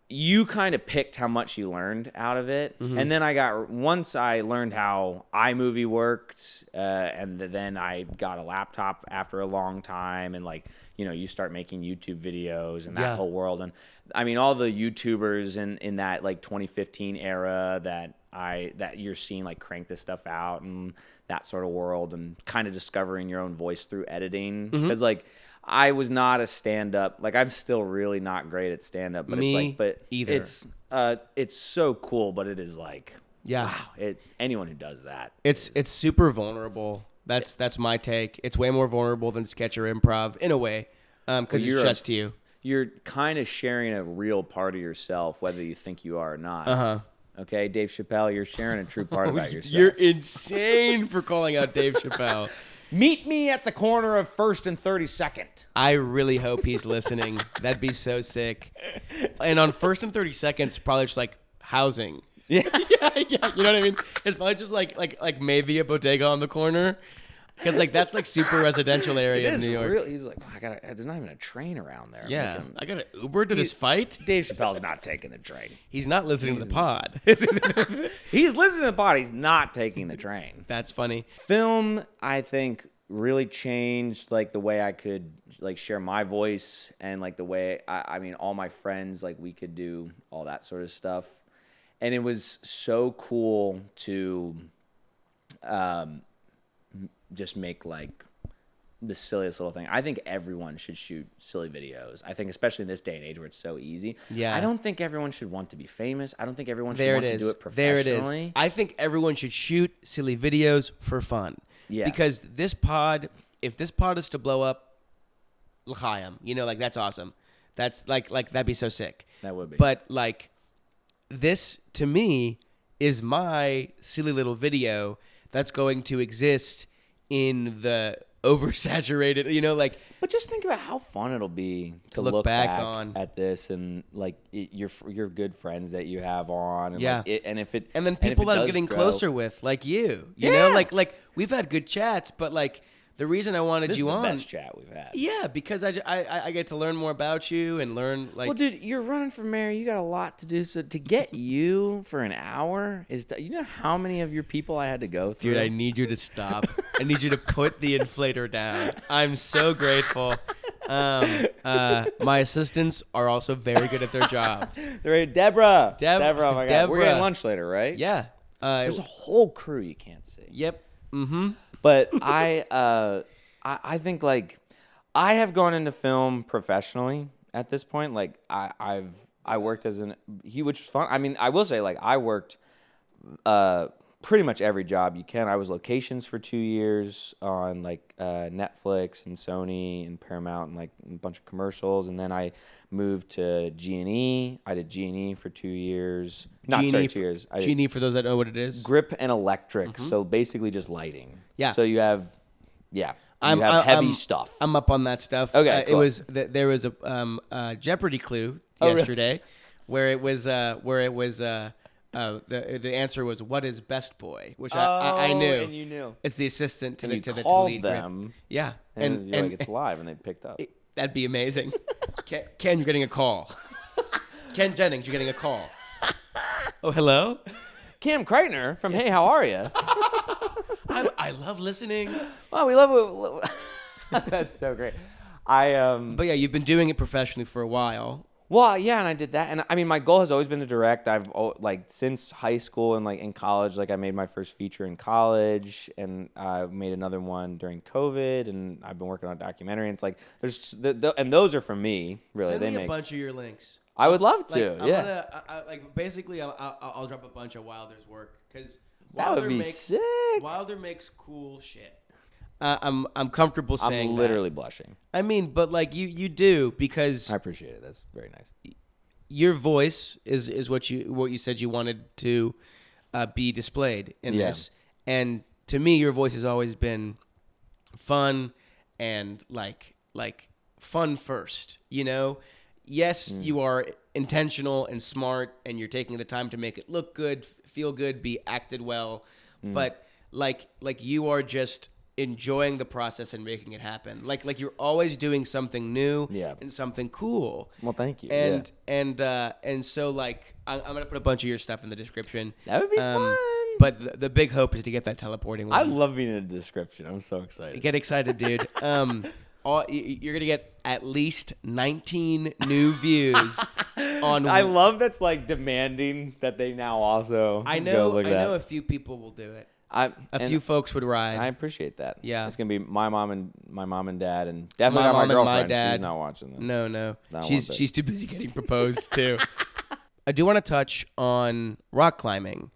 you kind of picked how much you learned out of it. And then once I learned how iMovie worked, and then I got a laptop after a long time, and like, you know, you start making YouTube videos and that whole world. And I mean, all the YouTubers in that like 2015 era that you're seeing like crank this stuff out and that sort of world, and kind of discovering your own voice through editing. Because like, I was not a stand-up. Like, I'm still really not great at stand-up. But it's like, but either. It's so cool. But it is like, yeah, wow. Anyone who does that, it's super vulnerable. That's my take. It's way more vulnerable than sketch or improv in a way, because it's just you. You're kind of sharing a real part of yourself, whether you think you are or not. Okay, Dave Chappelle, you're sharing a true part about yourself. You're insane for calling out Dave Chappelle. Meet me at the corner of 1st and 32nd. I really hope he's listening. That'd be so sick. And on 1st and 32nd, probably just like housing. Yeah. yeah. You know what I mean? It's probably just like maybe a bodega on the corner. Because like that's like super residential area in New York. He's like, there's not even a train around there. Yeah, I got an Uber to this fight. Dave Chappelle's not taking the train. He's not listening to the pod. He's listening to the pod. He's not taking the train. That's funny. Film, I think, really changed like the way I could like share my voice, and like the way I mean, all my friends, like, we could do all that sort of stuff, and it was so cool to just make like the silliest little thing. I think everyone should shoot silly videos. I think especially in this day and age where it's so easy. Yeah. I don't think everyone should want to be famous. I don't think everyone should want to do it professionally. There it is. I think everyone should shoot silly videos for fun. Yeah. Because if this pod is to blow up, l'chaim, you know, like, that's awesome. That's like that'd be so sick. That would be. But like, this to me is my silly little video that's going to exist in the oversaturated, you know, like. But just think about how fun it'll be to look back on at this, and like your good friends that you have on, and yeah, like and then people that I'm getting closer with, like you know, like we've had good chats, but like the reason I wanted you on, this is the best chat we've had. Yeah, because I get to learn more about you and learn, like. Well, dude, you're running for mayor. You got a lot to do. So to get you for an hour you know how many of your people I had to go through? Dude, I need you to stop. I need you to put the inflator down. I'm so grateful. My assistants are also very good at their jobs. They're Deborah. Oh my God. We're Deborah. getting lunch later, right? Yeah. There's a whole crew you can't see. Yep. Mm-hmm. But I I think like I have gone into film professionally at this point. Like I worked as which was fun. I mean, I will say like I worked pretty much every job you can. I was locations for 2 years on like Netflix and Sony and Paramount and like a bunch of commercials, and then I moved to G&E. I did G&E for 2 years. Not sorry, 2 years. G&E, for those that know what it is. Grip and electric. So basically just lighting. Yeah. So you have heavy stuff. I'm up on that stuff. Okay, cool. It was there was a Jeopardy clue yesterday, where it was the answer was what is best boy, which I knew. And you knew. It's the assistant to And the you to the called lead them. grip. Yeah, And you're like, it's live, and they picked up. that'd be amazing. Ken, you're getting a call. Ken Jennings, you're getting a call. Oh, hello. Cam Kreitner from Hey, How Are You? I love listening. Oh, we love it. That's so great. But yeah, you've been doing it professionally for a while. Well, yeah, and I did that, and I mean, my goal has always been to direct. I've like since high school and like in college, like I made my first feature in college, and I made another one during COVID, and I've been working on a documentary. And it's like there's and those are from me, really. Send me a bunch of your links. I would love to. Like, I'll drop a bunch of Wilder's work because that would be sick. Wilder makes cool shit. I'm comfortable saying I'm literally blushing. I mean, but like you do, because I appreciate it. That's very nice. Your voice is what you said you wanted to be displayed in this, and to me, your voice has always been fun and like fun first. You know, yes, you are intentional and smart, and you're taking the time to make it look good, feel good, be acted well, but like you are just enjoying the process and making it happen. Like you're always doing something new and something cool. Well, thank you. And so like I'm gonna put a bunch of your stuff in the description. That would be fun. But the big hope is to get that teleporting one. I love being in the description. I'm so excited. Get excited, dude. You're gonna get at least 19 new views on. I love that's like demanding that they now also. I know a few people will do it. A few folks would ride. I appreciate that. Yeah, it's gonna be my mom and dad, and definitely not my girlfriend. She's not watching this. No. She's too busy getting proposed to. I do want to touch on rock climbing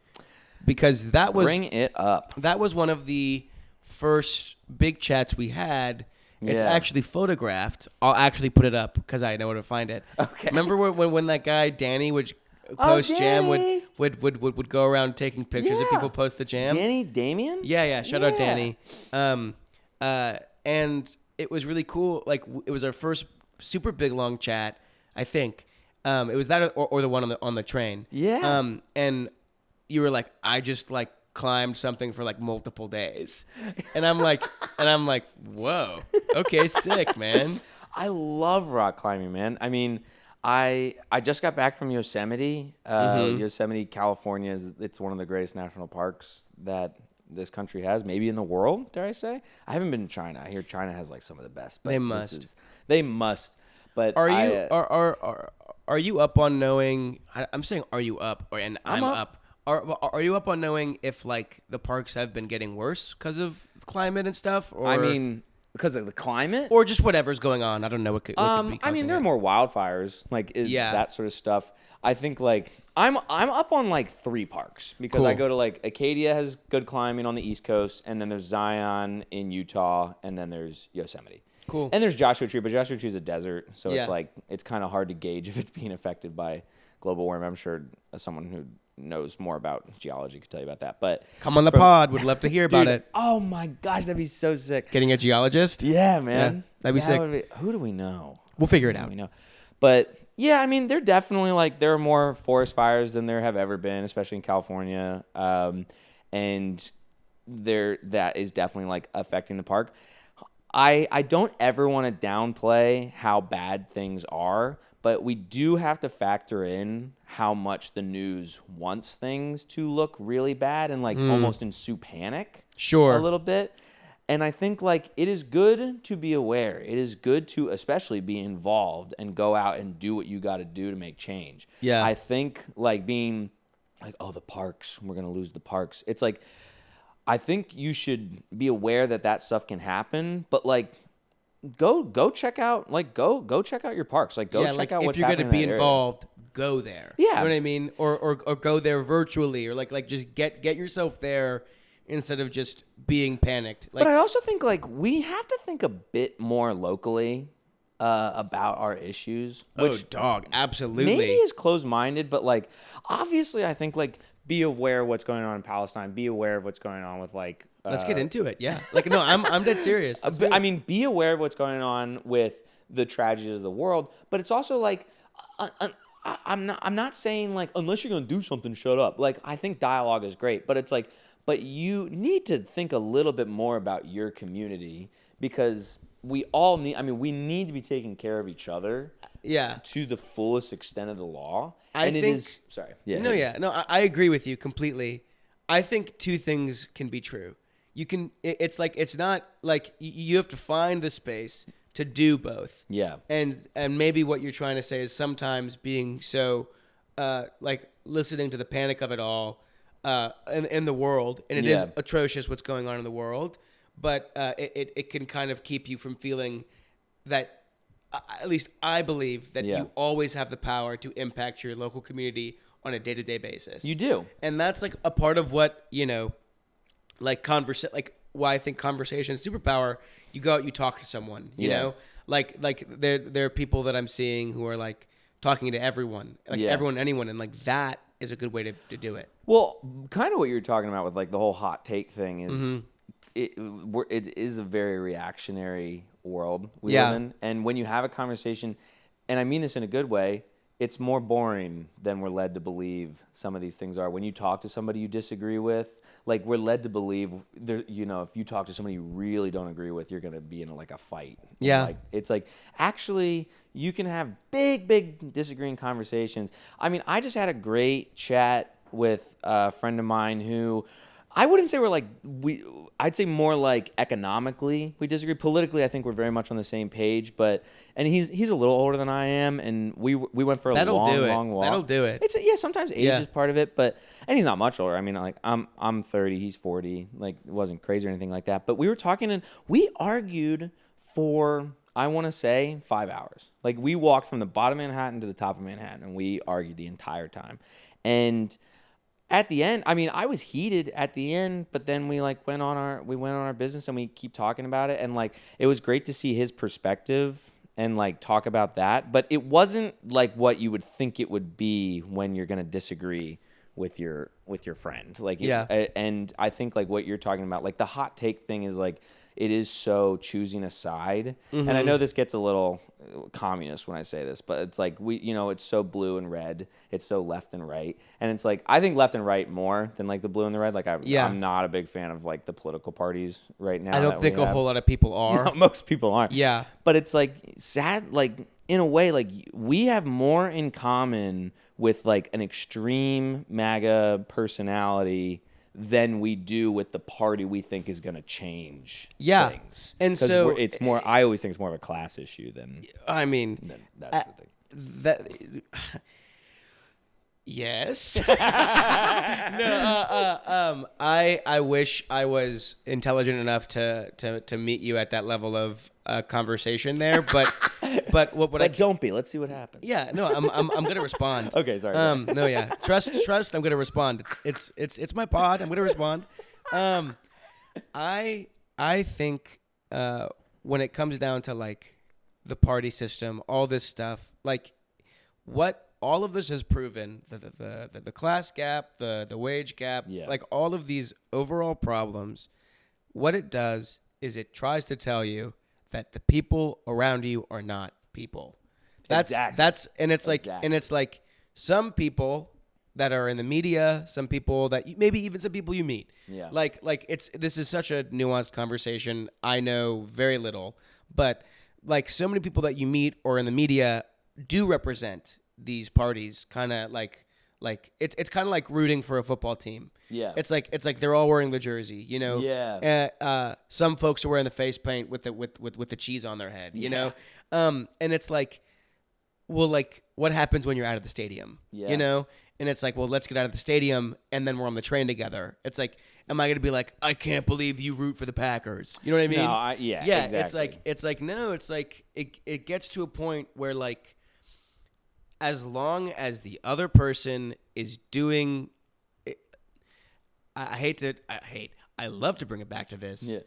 because that was bring it up. That was one of the first big chats we had. It's actually photographed. I'll actually put it up because I know where to find it. Okay. Remember when that guy Danny would post jam would go around taking pictures of people post the jam. Danny Damien? Yeah. Shout out Danny. And it was really cool. Like it was our first super big long chat, I think. It was that or the one on the train. Yeah. And you were like, I just like climbed something for like multiple days. And I'm like, whoa. Okay, sick, man. I love rock climbing, man. I mean, I just got back from Yosemite. Yosemite, California it's one of the greatest national parks that this country has, maybe in the world, dare I say. I haven't been to China. I hear China has like some of the best. But they must. But are you up on knowing? I'm saying, are you up? I'm up. Are you up on knowing if like the parks have been getting worse because of climate and stuff? Or I mean, because of the climate, or just whatever's going on. I don't know what could be I mean, there are more wildfires, like that sort of stuff. I think like I'm up on like 3 parks because I go to like Acadia has good climbing on the East Coast, and then there's Zion in Utah, and then there's Yosemite. Cool. And there's Joshua Tree, but Joshua Tree is a desert, so it's like it's kind of hard to gauge if it's being affected by global warming. I'm sure someone who knows more about geology could tell you about that. But come on the pod. Would love to hear about it. Oh my gosh, that'd be so sick. Getting a geologist? Yeah, man. Yeah, that'd be sick. Who do we know? We'll figure it out. We know. But yeah, I mean, they're definitely like there are more forest fires than there have ever been, especially in California. And that is definitely like affecting the park. I don't ever want to downplay how bad things are, but we do have to factor in how much the news wants things to look really bad and like almost ensue panic. Sure. A little bit. And I think like it is good to be aware. It is good to especially be involved and go out and do what you got to do to make change. Yeah. I think like being like, oh, the parks, we're going to lose the parks. It's like, I think you should be aware that stuff can happen, but like go check out go check out your parks. Like go check out what's happening. If you're going to be involved, go there. Yeah. You know what I mean? Or go there virtually, or like just get yourself there instead of just being panicked. Like, but I also think like we have to think a bit more locally about our issues. Which absolutely. Maybe is closed-minded, but like obviously I think like be aware of what's going on in Palestine. Be aware of what's going on with like. Let's get into it. Yeah. Like no, I'm dead serious. I mean, be aware of what's going on with the tragedies of the world, but it's also like I'm not saying like unless you're gonna do something, shut up. Like I think dialogue is great, but it's like but you need to think a little bit more about your community because we all need. I mean, we need to be taking care of each other. Yeah. To the fullest extent of the law. I think. Sorry. Yeah. No. Yeah. No. I agree with you completely. I think two things can be true. You can. It's like it's not like you have to find the space to do both. Yeah. And maybe what you're trying to say is sometimes being so, like listening to the panic of it all, in the world, and it is atrocious what's going on in the world, but it can kind of keep you from feeling that. At least I believe that you always have the power to impact your local community on a day-to-day basis. You do, and that's like a part of what like why I think conversation is superpower. You go out, you talk to someone, you know, like there are people that I'm seeing who are like talking to everyone, like everyone, anyone. And like, that is a good way to do it. Well, kind of what you're talking about with like the whole hot take thing is it is a very reactionary world we live in. And when you have a conversation, and I mean this in a good way, it's more boring than we're led to believe some of these things are. When you talk to somebody you disagree with, like we're led to believe, you know, if you talk to somebody you really don't agree with, you're going to be in like a fight. Yeah. Like, it's like, actually, you can have big disagreeing conversations. I mean, I just had a great chat with a friend of mine who I wouldn't say we're like, I'd say more like economically we disagree. Politically, I think we're very much on the same page, and he's a little older than I am, and we went for a long walk. That'll do it. It's sometimes age is part of it, and he's not much older. I mean, like I'm 30, he's 40. Like it wasn't crazy or anything like that. But we were talking and we argued for, I want to say, 5 hours. Like we walked from the bottom of Manhattan to the top of Manhattan, and we argued the entire time. And at the end, I mean, I was heated at the end, but then we like went on our business and we keep talking about it. And like, it was great to see his perspective and like talk about that, but it wasn't like what you would think it would be when you're going to disagree with your friend. Like, and I think like what you're talking about, like the hot take thing is like, it is so choosing a side. And I know this gets a little communist when I say this, but it's like it's so blue and red. It's so left and right. And it's like, I think left and right more than like the blue and the red. Like I'm not a big fan of like the political parties right now. I don't think a whole lot of people are. No, most people aren't. Yeah. But it's like sad, like in a way, like we have more in common with like an extreme MAGA personality than we do with the party we think is going to change things. And so it's more, I always think it's more of a class issue than, I mean, that's the thing. Yes. No, I wish I was intelligent enough to meet you at that level of conversation there, but don't be. Let's see what happens. Yeah, no, I'm gonna respond. Okay, sorry. No, yeah, trust. I'm gonna respond. It's my pod. I'm gonna respond. I think when it comes down to like the party system, all this stuff, like what all of this has proven, the class gap, the wage gap, like all of these overall problems, what it does is it tries to tell you that the people around you are not people. It's like some people that are in the media, some people that maybe even some people you meet. Yeah. Like this is such a nuanced conversation. I know very little, but like so many people that you meet or in the media do represent these parties, kind of like it's kind of like rooting for a football team. Yeah. It's like they're all wearing the jersey, you know. Yeah. Some folks are wearing the face paint with the cheese on their head, you know. And it's like, well, like what happens when you're out of the stadium, you know? and it's like, well, let's get out of the stadium, and then we're on the train together. It's like, am I going to be like, I can't believe you root for the Packers? You know what I mean? No, yeah, exactly. It's like no, it's like it gets to a point where like, as long as the other person is doing, I love to bring it back to this. Yeah.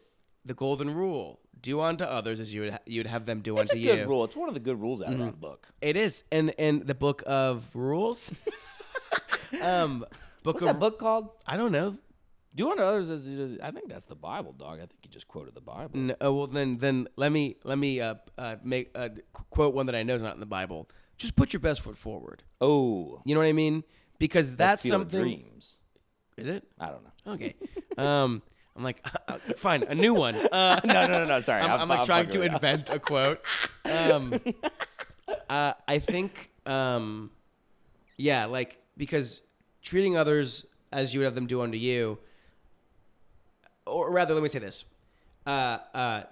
The golden rule: do unto others as you'd have them do It's unto you. a good rule. It's one of the good rules out of that book. It is, and the book of rules. What's that book called? I don't know. Do unto others as you. I think that's the Bible, dog. I think you just quoted the Bible. No, well, then let me make quote one that I know is not in the Bible. Just put your best foot forward. Oh, You know what I mean? Because that's Field of something. Dreams. Is it? I don't know. Okay. I'm like, fine, a new one. No. Sorry, I'm like trying to invent a quote. I think, yeah, like, because treating others as you would have them do unto you, or rather, let me say this: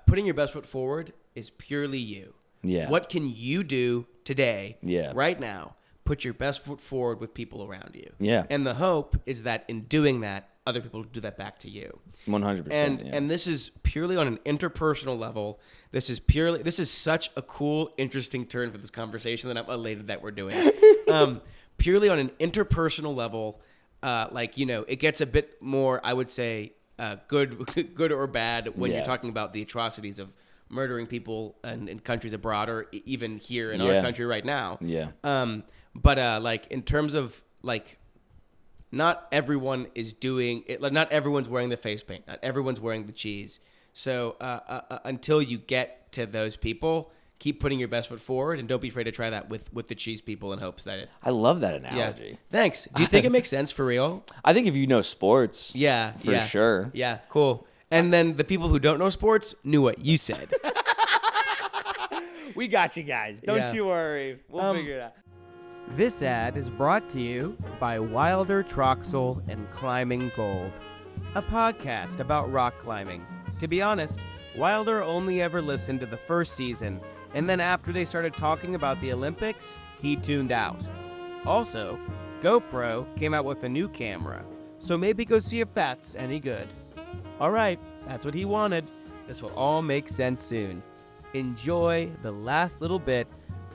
putting your best foot forward is purely you. Yeah. What can you do today? Yeah. Right now, put your best foot forward with people around you. Yeah. And the hope is that in doing that, other people do that back to you. 100%. And this is purely on an interpersonal level. This is such a cool, interesting turn for this conversation that I'm elated that we're doing. Purely on an interpersonal level, like, you know, it gets a bit more, I would say, good or bad when you're talking about the atrocities of murdering people in countries abroad or even here in our country right now. Yeah. But like in terms of like, not everyone is doing it. Like, not everyone's wearing the face paint. Not everyone's wearing the cheese. So until you get to those people, keep putting your best foot forward, and don't be afraid to try that with the cheese people in hopes that it. I love that analogy. Yeah. Thanks. Do you think it makes sense for real? I think if you know sports, for sure. Yeah, cool. And then the people who don't know sports knew what you said. We got you guys. Don't you worry. We'll figure it out. This ad is brought to you by Wilder, Troxell, and Climbing Gold, a podcast about rock climbing. To be honest, Wilder only ever listened to the first season, and then after they started talking about the Olympics, he tuned out. Also, GoPro came out with a new camera, so maybe go see if that's any good. Alright, that's what he wanted. This will all make sense soon. Enjoy the last little bit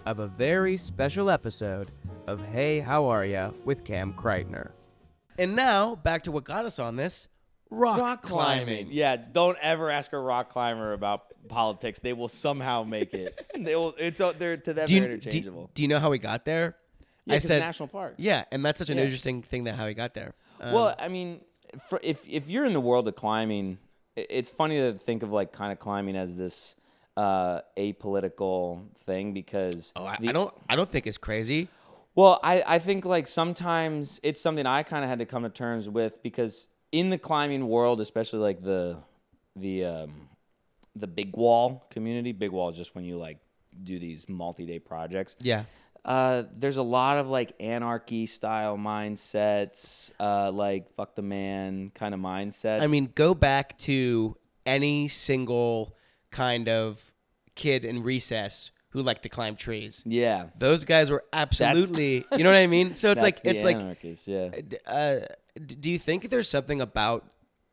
of a very special episode of Hey, How Are Ya with Cam Kreitner. And now, back to what got us on this, rock climbing. Yeah, don't ever ask a rock climber about politics. They will somehow make it. They're to them they're interchangeable. Do you know how we got there? Yeah, because national park. Yeah, and that's such an interesting thing that how we got there. Well, I mean, if you're in the world of climbing, it's funny to think of like kind of climbing as this apolitical thing because I don't think it's crazy. Well, I think like sometimes it's something I kind of had to come to terms with because in the climbing world, especially like the big wall community, big wall is just when you like do these multi-day projects. Yeah. There's a lot of like anarchy style mindsets, like fuck the man kind of mindsets. I mean, go back to any single kind of kid in recess who liked to climb trees. Yeah. Those guys were absolutely, you know what I mean? So it's like, anarchists, yeah. Do you think there's something about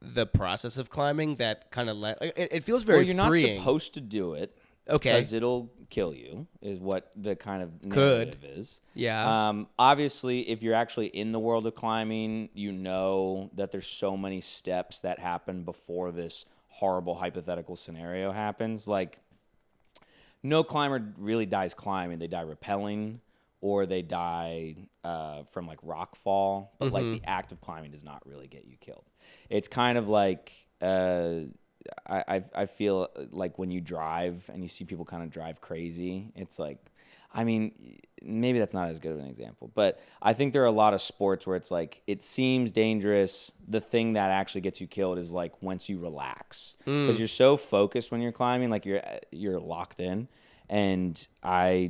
the process of climbing that kind of it feels very freeing? Well, you're not supposed to do it. Okay. Because it'll kill you, is what the kind of narrative is. Yeah. Obviously, if you're actually in the world of climbing, you know that there's so many steps that happen before this horrible hypothetical scenario happens. Like, no climber really dies climbing. They die rappelling or they die from, like, rock fall. But, like, the act of climbing does not really get you killed. It's kind of like... I feel like when you drive and you see people kind of drive crazy, it's like, I mean, maybe that's not as good of an example, but I think there are a lot of sports where it's like, it seems dangerous. The thing that actually gets you killed is like once you relax, because you're so focused when you're climbing, like you're locked in. And I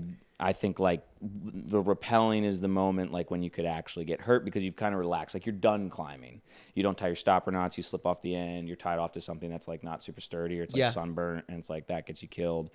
think like the rappelling is the moment like when you could actually get hurt because you've kind of relaxed. Like you're done climbing. You don't tie your stopper knots. You slip off the end. You're tied off to something that's like not super sturdy or it's like sunburnt and it's like that gets you killed.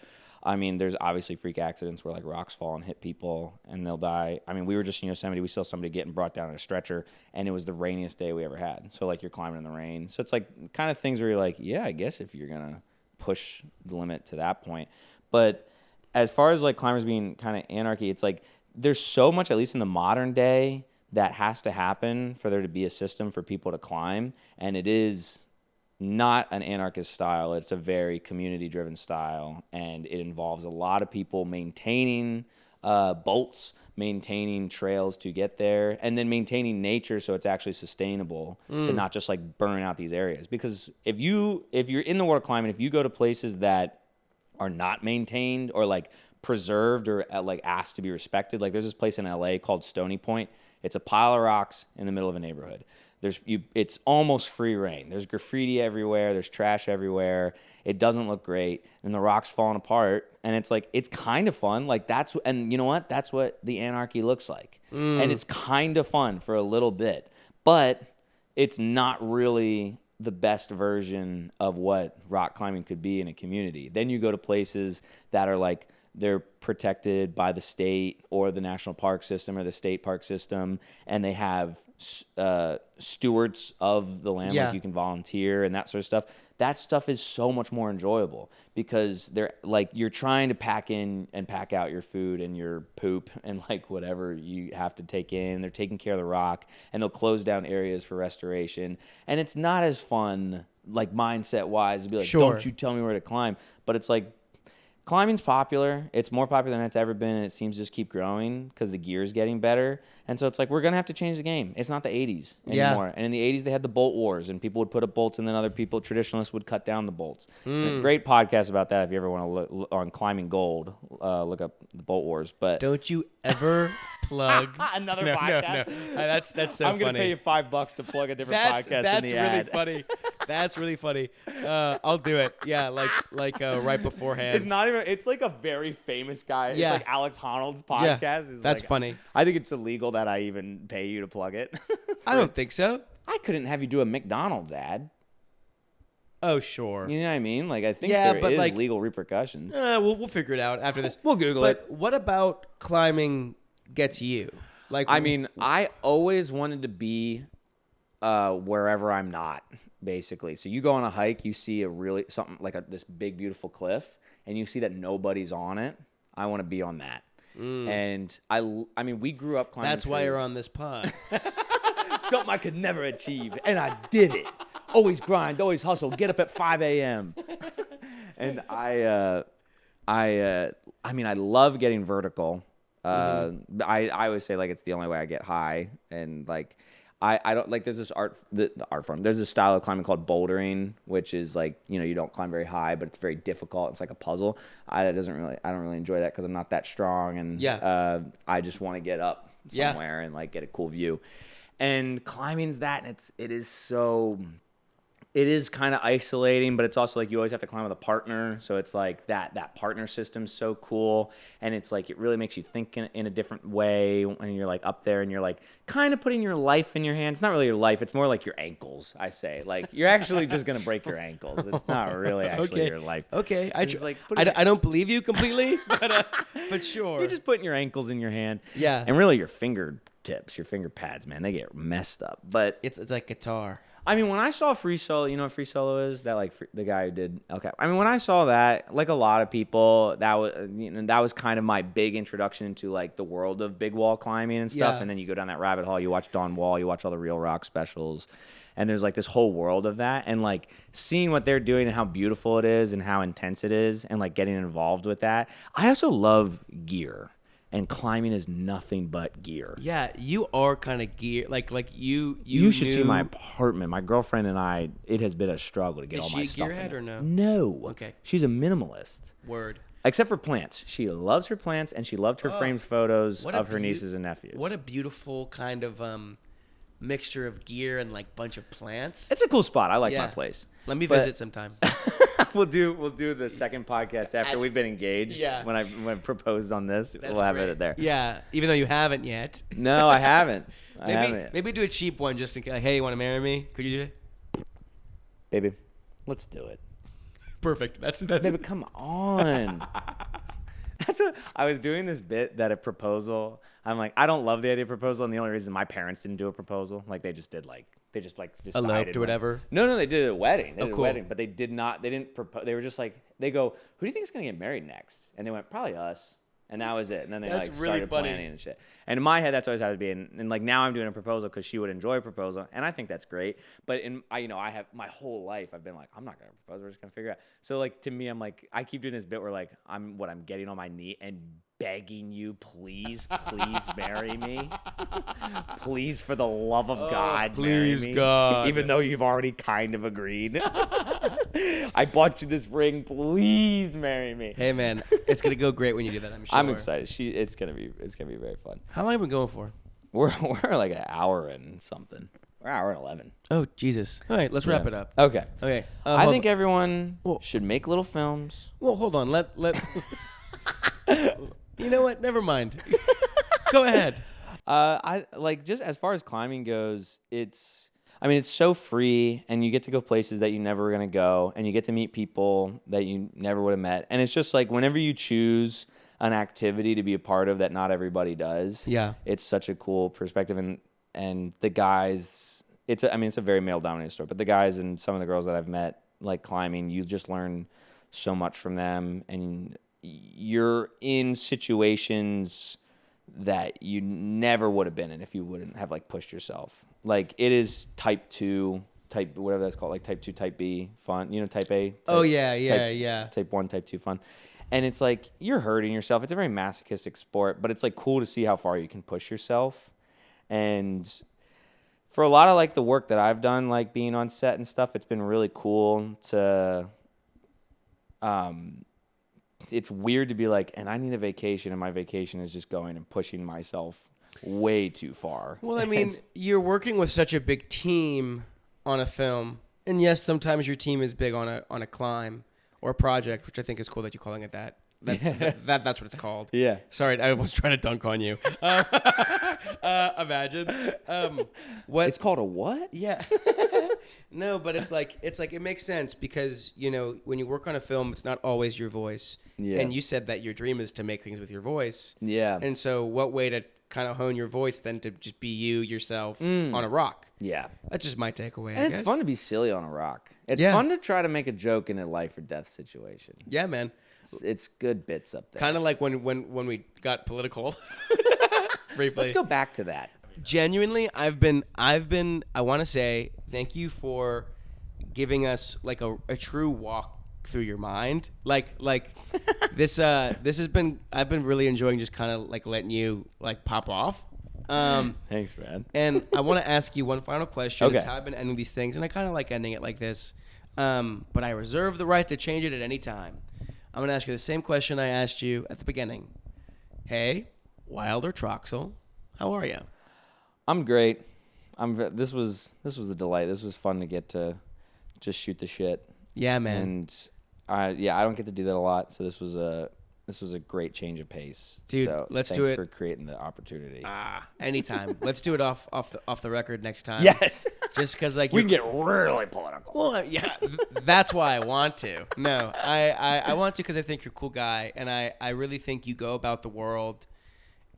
I mean, there's obviously freak accidents where like rocks fall and hit people and they'll die. I mean, we were just in Yosemite. We saw somebody getting brought down in a stretcher, and it was the rainiest day we ever had. So like you're climbing in the rain. So it's like kind of things where you're like, yeah, I guess if you're gonna push the limit to that point. But as far as like climbers being kind of anarchy, it's like there's so much, at least in the modern day, that has to happen for there to be a system for people to climb, and it is not an anarchist style. It's a very community-driven style, and it involves a lot of people maintaining bolts, maintaining trails to get there, and then maintaining nature so it's actually sustainable to not just like burn out these areas. Because if you're in the world of climbing, if you go to places that are not maintained or like preserved or like asked to be respected, like there's this place in LA called Stony Point. It's a pile of rocks in the middle of a neighborhood. It's almost free reign. There's graffiti everywhere. There's trash everywhere. It doesn't look great, and the rock's falling apart. And it's like it's kind of fun. Like and you know what? That's what the anarchy looks like. And it's kind of fun for a little bit, but it's not really the best version of what rock climbing could be in a community. Then you go to places that are like they're protected by the state or the national park system or the state park system, and they have stewards of the land, like you can volunteer and that sort of stuff. That stuff is so much more enjoyable because they're like you're trying to pack in and pack out your food and your poop and like whatever you have to take in. They're taking care of the rock, and they'll close down areas for restoration. And it's not as fun, like mindset wise, to be like, don't you tell me where to climb. But it's like, climbing's popular. It's more popular than it's ever been, and it seems to just keep growing because the gear is getting better. And so it's like, we're going to have to change the game. It's not the 80s anymore. And in the 80s, they had the bolt wars, and people would put up bolts, and then other people, traditionalists, would cut down the bolts. Great podcast about that if you ever want to look on Climbing Gold. Look up the bolt wars. But don't you ever plug another podcast? No. That's so funny. I'm going to pay you $5 to plug a different podcast in the ad. That's really funny. That's really funny. I'll do it. Yeah, like right beforehand. It's not even. It's like a very famous guy. It's like Alex Honnold's podcast. Yeah, that's like, funny. I think it's illegal that I even pay you to plug it. I don't think so. I couldn't have you do a McDonald's ad. Oh, sure. You know what I mean? Like, I think there is like, legal repercussions. We'll figure it out after this. We'll Google it. But what about climbing gets you? Like, I mean, I always wanted to be wherever I'm not, basically. So you go on a hike, you see something like this big, beautiful cliff, and you see that nobody's on it. I want to be on that. And I mean, we grew up climbing. That's why you're on this pod. Something I could never achieve, and I did it. Always grind, always hustle. Get up at 5 a.m. And I mean, I love getting vertical. I always say like it's the only way I get high, and like. I don't like. There's this art form. There's this style of climbing called bouldering, which is like you don't climb very high, but it's very difficult. It's like a puzzle. I don't really enjoy that because I'm not that strong, and I just want to get up somewhere and like get a cool view. And climbing's that, and it is kind of isolating, but it's also like you always have to climb with a partner. So it's like that partner system's so cool. And it's like it really makes you think in a different way when you're like up there and you're like kind of putting your life in your hands. It's not really your life. It's more like your ankles, I say. Like you're actually just going to break your ankles. It's not really actually your life. Okay. I don't believe you completely, but sure. You're just putting your ankles in your hand. Yeah. And really your fingertips, your finger pads, man, they get messed up. But it's like guitar. I mean, when I saw Free Solo, you know what Free Solo is? That like the guy who did Okay. I mean, when I saw that, like a lot of people, that was kind of my big introduction into like the world of big wall climbing and stuff. Yeah. And then you go down that rabbit hole, you watch Dawn Wall, you watch all the Real Rock specials, and there's like this whole world of that. And like seeing what they're doing and how beautiful it is and how intense it is, and like getting involved with that. I also love gear. And climbing is nothing but gear. Yeah, you are kind of gear. Like you. You should see my apartment. My girlfriend and I. It has been a struggle to get all my stuff. Is she a gearhead or no? No. Okay. She's a minimalist. Word. Except for plants. She loves her plants, and she loved her framed photos of her nieces and nephews. What a beautiful kind of mixture of gear and like bunch of plants. It's a cool spot. I like my place. Let me visit sometime. We'll do the second podcast after we've been engaged. Yeah. When I proposed on this, we'll have it there. Yeah. Even though you haven't yet. No, I haven't. Maybe do a cheap one just in case. Like, hey, you want to marry me? Could you do it? Baby, let's do it. Perfect. That's Baby, come on. That's what I was doing this bit that a proposal. I'm like, I don't love the idea of proposal, and the only reason my parents didn't do a proposal, like they just decided Eloped or whatever. No, they did it at a wedding. They did cool. a wedding, but they didn't propose. They were just like, they go, who do you think is gonna get married next? And they went, probably us. And that was it. And then they That's like really started funny. planning and shit. And in my head, that's always how it would be. And like now I'm doing a proposal because she would enjoy a proposal, and I think that's great. But I have my whole life I've been like, I'm not gonna propose. We're just gonna figure it out. So like to me, I'm like, I keep doing this bit where like I'm getting on my knee and begging you, please marry me. Please, for the love of God, marry please, me. God. Even though you've already kind of agreed. I bought you this ring. Please marry me. Hey man, it's gonna go great when you do that. I'm sure. I'm excited. It's gonna be very fun. How long have we been going for? We're like an hour and something. We're an hour and 11. Oh Jesus! All right, let's wrap it up. Okay. Okay. I think everyone Well- should make little films. Well, hold on. Let. You know what? Never mind. Go ahead. I like, just as far as climbing goes, it's so free, and you get to go places that you never were gonna go, and you get to meet people that you never would have met. And it's just like whenever you choose an activity to be a part of that not everybody does. Yeah. It's such a cool perspective, and the guys, it's a very male dominated sport, but the guys and some of the girls that I've met like climbing, you just learn so much from them, and you're in situations that you never would have been in if you wouldn't have like pushed yourself. Like it is type 2, whatever that's called, like type 2, type B fun, type A. Oh yeah. Type 1, type 2 fun. And it's like you're hurting yourself. It's a very masochistic sport, but it's like cool to see how far you can push yourself. And for a lot of like the work that I've done, like being on set and stuff, it's been really cool to it's weird to be like, and I need a vacation, and my vacation is just going and pushing myself way too far. Well, I mean, you're working with such a big team on a film, and yes, sometimes your team is big on a climb or a project, which I think is cool that you're calling it that. That's what it's called. Yeah. Sorry, I was trying to dunk on you. Imagine. What? It's called a what? Yeah. No, but it's like it makes sense because when you work on a film, it's not always your voice. Yeah. And you said that your dream is to make things with your voice. Yeah. And so, what way to kind of hone your voice than to just be yourself on a rock? Yeah. That's just my takeaway. And it's fun to be silly on a rock. It's Yeah. fun to try to make a joke in a life or death situation. Yeah, man. It's good bits up there. Kind of like when we got political. Briefly. Let's go back to that. Genuinely, I want to say thank you for giving us like a true walk through your mind. Like this has been, I've been really enjoying just kind of like letting you like pop off. Thanks, man. And I want to ask you one final question. Okay. It's how I've been ending these things, and I kind of like ending it like this. But I reserve the right to change it at any time. I'm going to ask you the same question I asked you at the beginning. Hey, Wild or Troxell, how are you? I'm great. This was a delight. This was fun to get to just shoot the shit. Yeah, man. And I don't get to do that a lot, so this was a great change of pace. Dude, so let's do thanks it. for creating the opportunity. Anytime. Let's do it off the record next time. Yes. Just because like We can get really political. Well, yeah, that's why I want to. No, I want to because I think you're a cool guy, and I really think you go about the world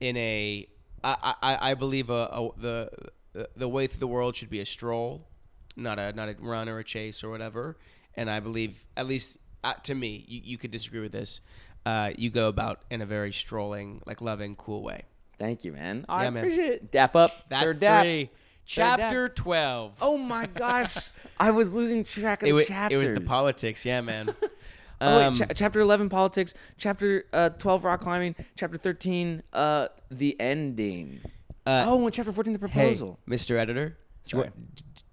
in a. I believe the way through the world should be a stroll, not a run or a chase or whatever. And I believe, at least to me, you could disagree with this. You go about in a very strolling, like loving, cool way. Thank you, man. Yeah, I man. appreciate it. Dap up. That's Third dap. 3. Chapter 12. Oh my gosh, I was losing track of the chapters. It was the politics, yeah, man. Chapter 11 politics. Chapter 12 rock climbing. Chapter 13 the ending. And chapter 14 the proposal. Hey, Mr. Editor. Sorry.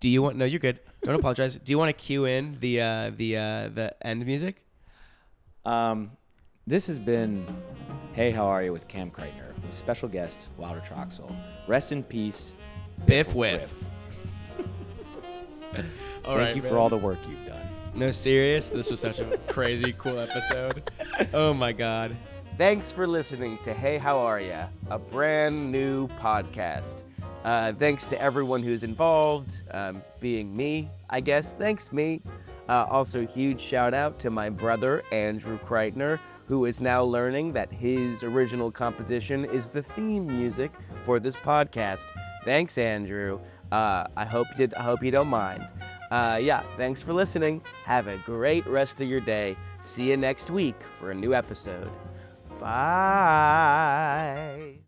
Do you want? No, you're good. Don't apologize. Do you want to cue in the end music? This has been Hey, How Are You with Cam Kreitner with special guest Wilder Troxell. Rest in peace, Biff Whiff. Thank you for all the work you've done. No, serious. This was such a crazy, cool episode. Oh my God. Thanks for listening to Hey, How Are Ya? A brand new podcast. Thanks to everyone who's involved, being me, I guess. Thanks, me. Also, huge shout out to my brother, Andrew Kreitner, who is now learning that his original composition is the theme music for this podcast. Thanks, Andrew. I hope you don't mind. Yeah, thanks for listening. Have a great rest of your day. See you next week for a new episode. Bye.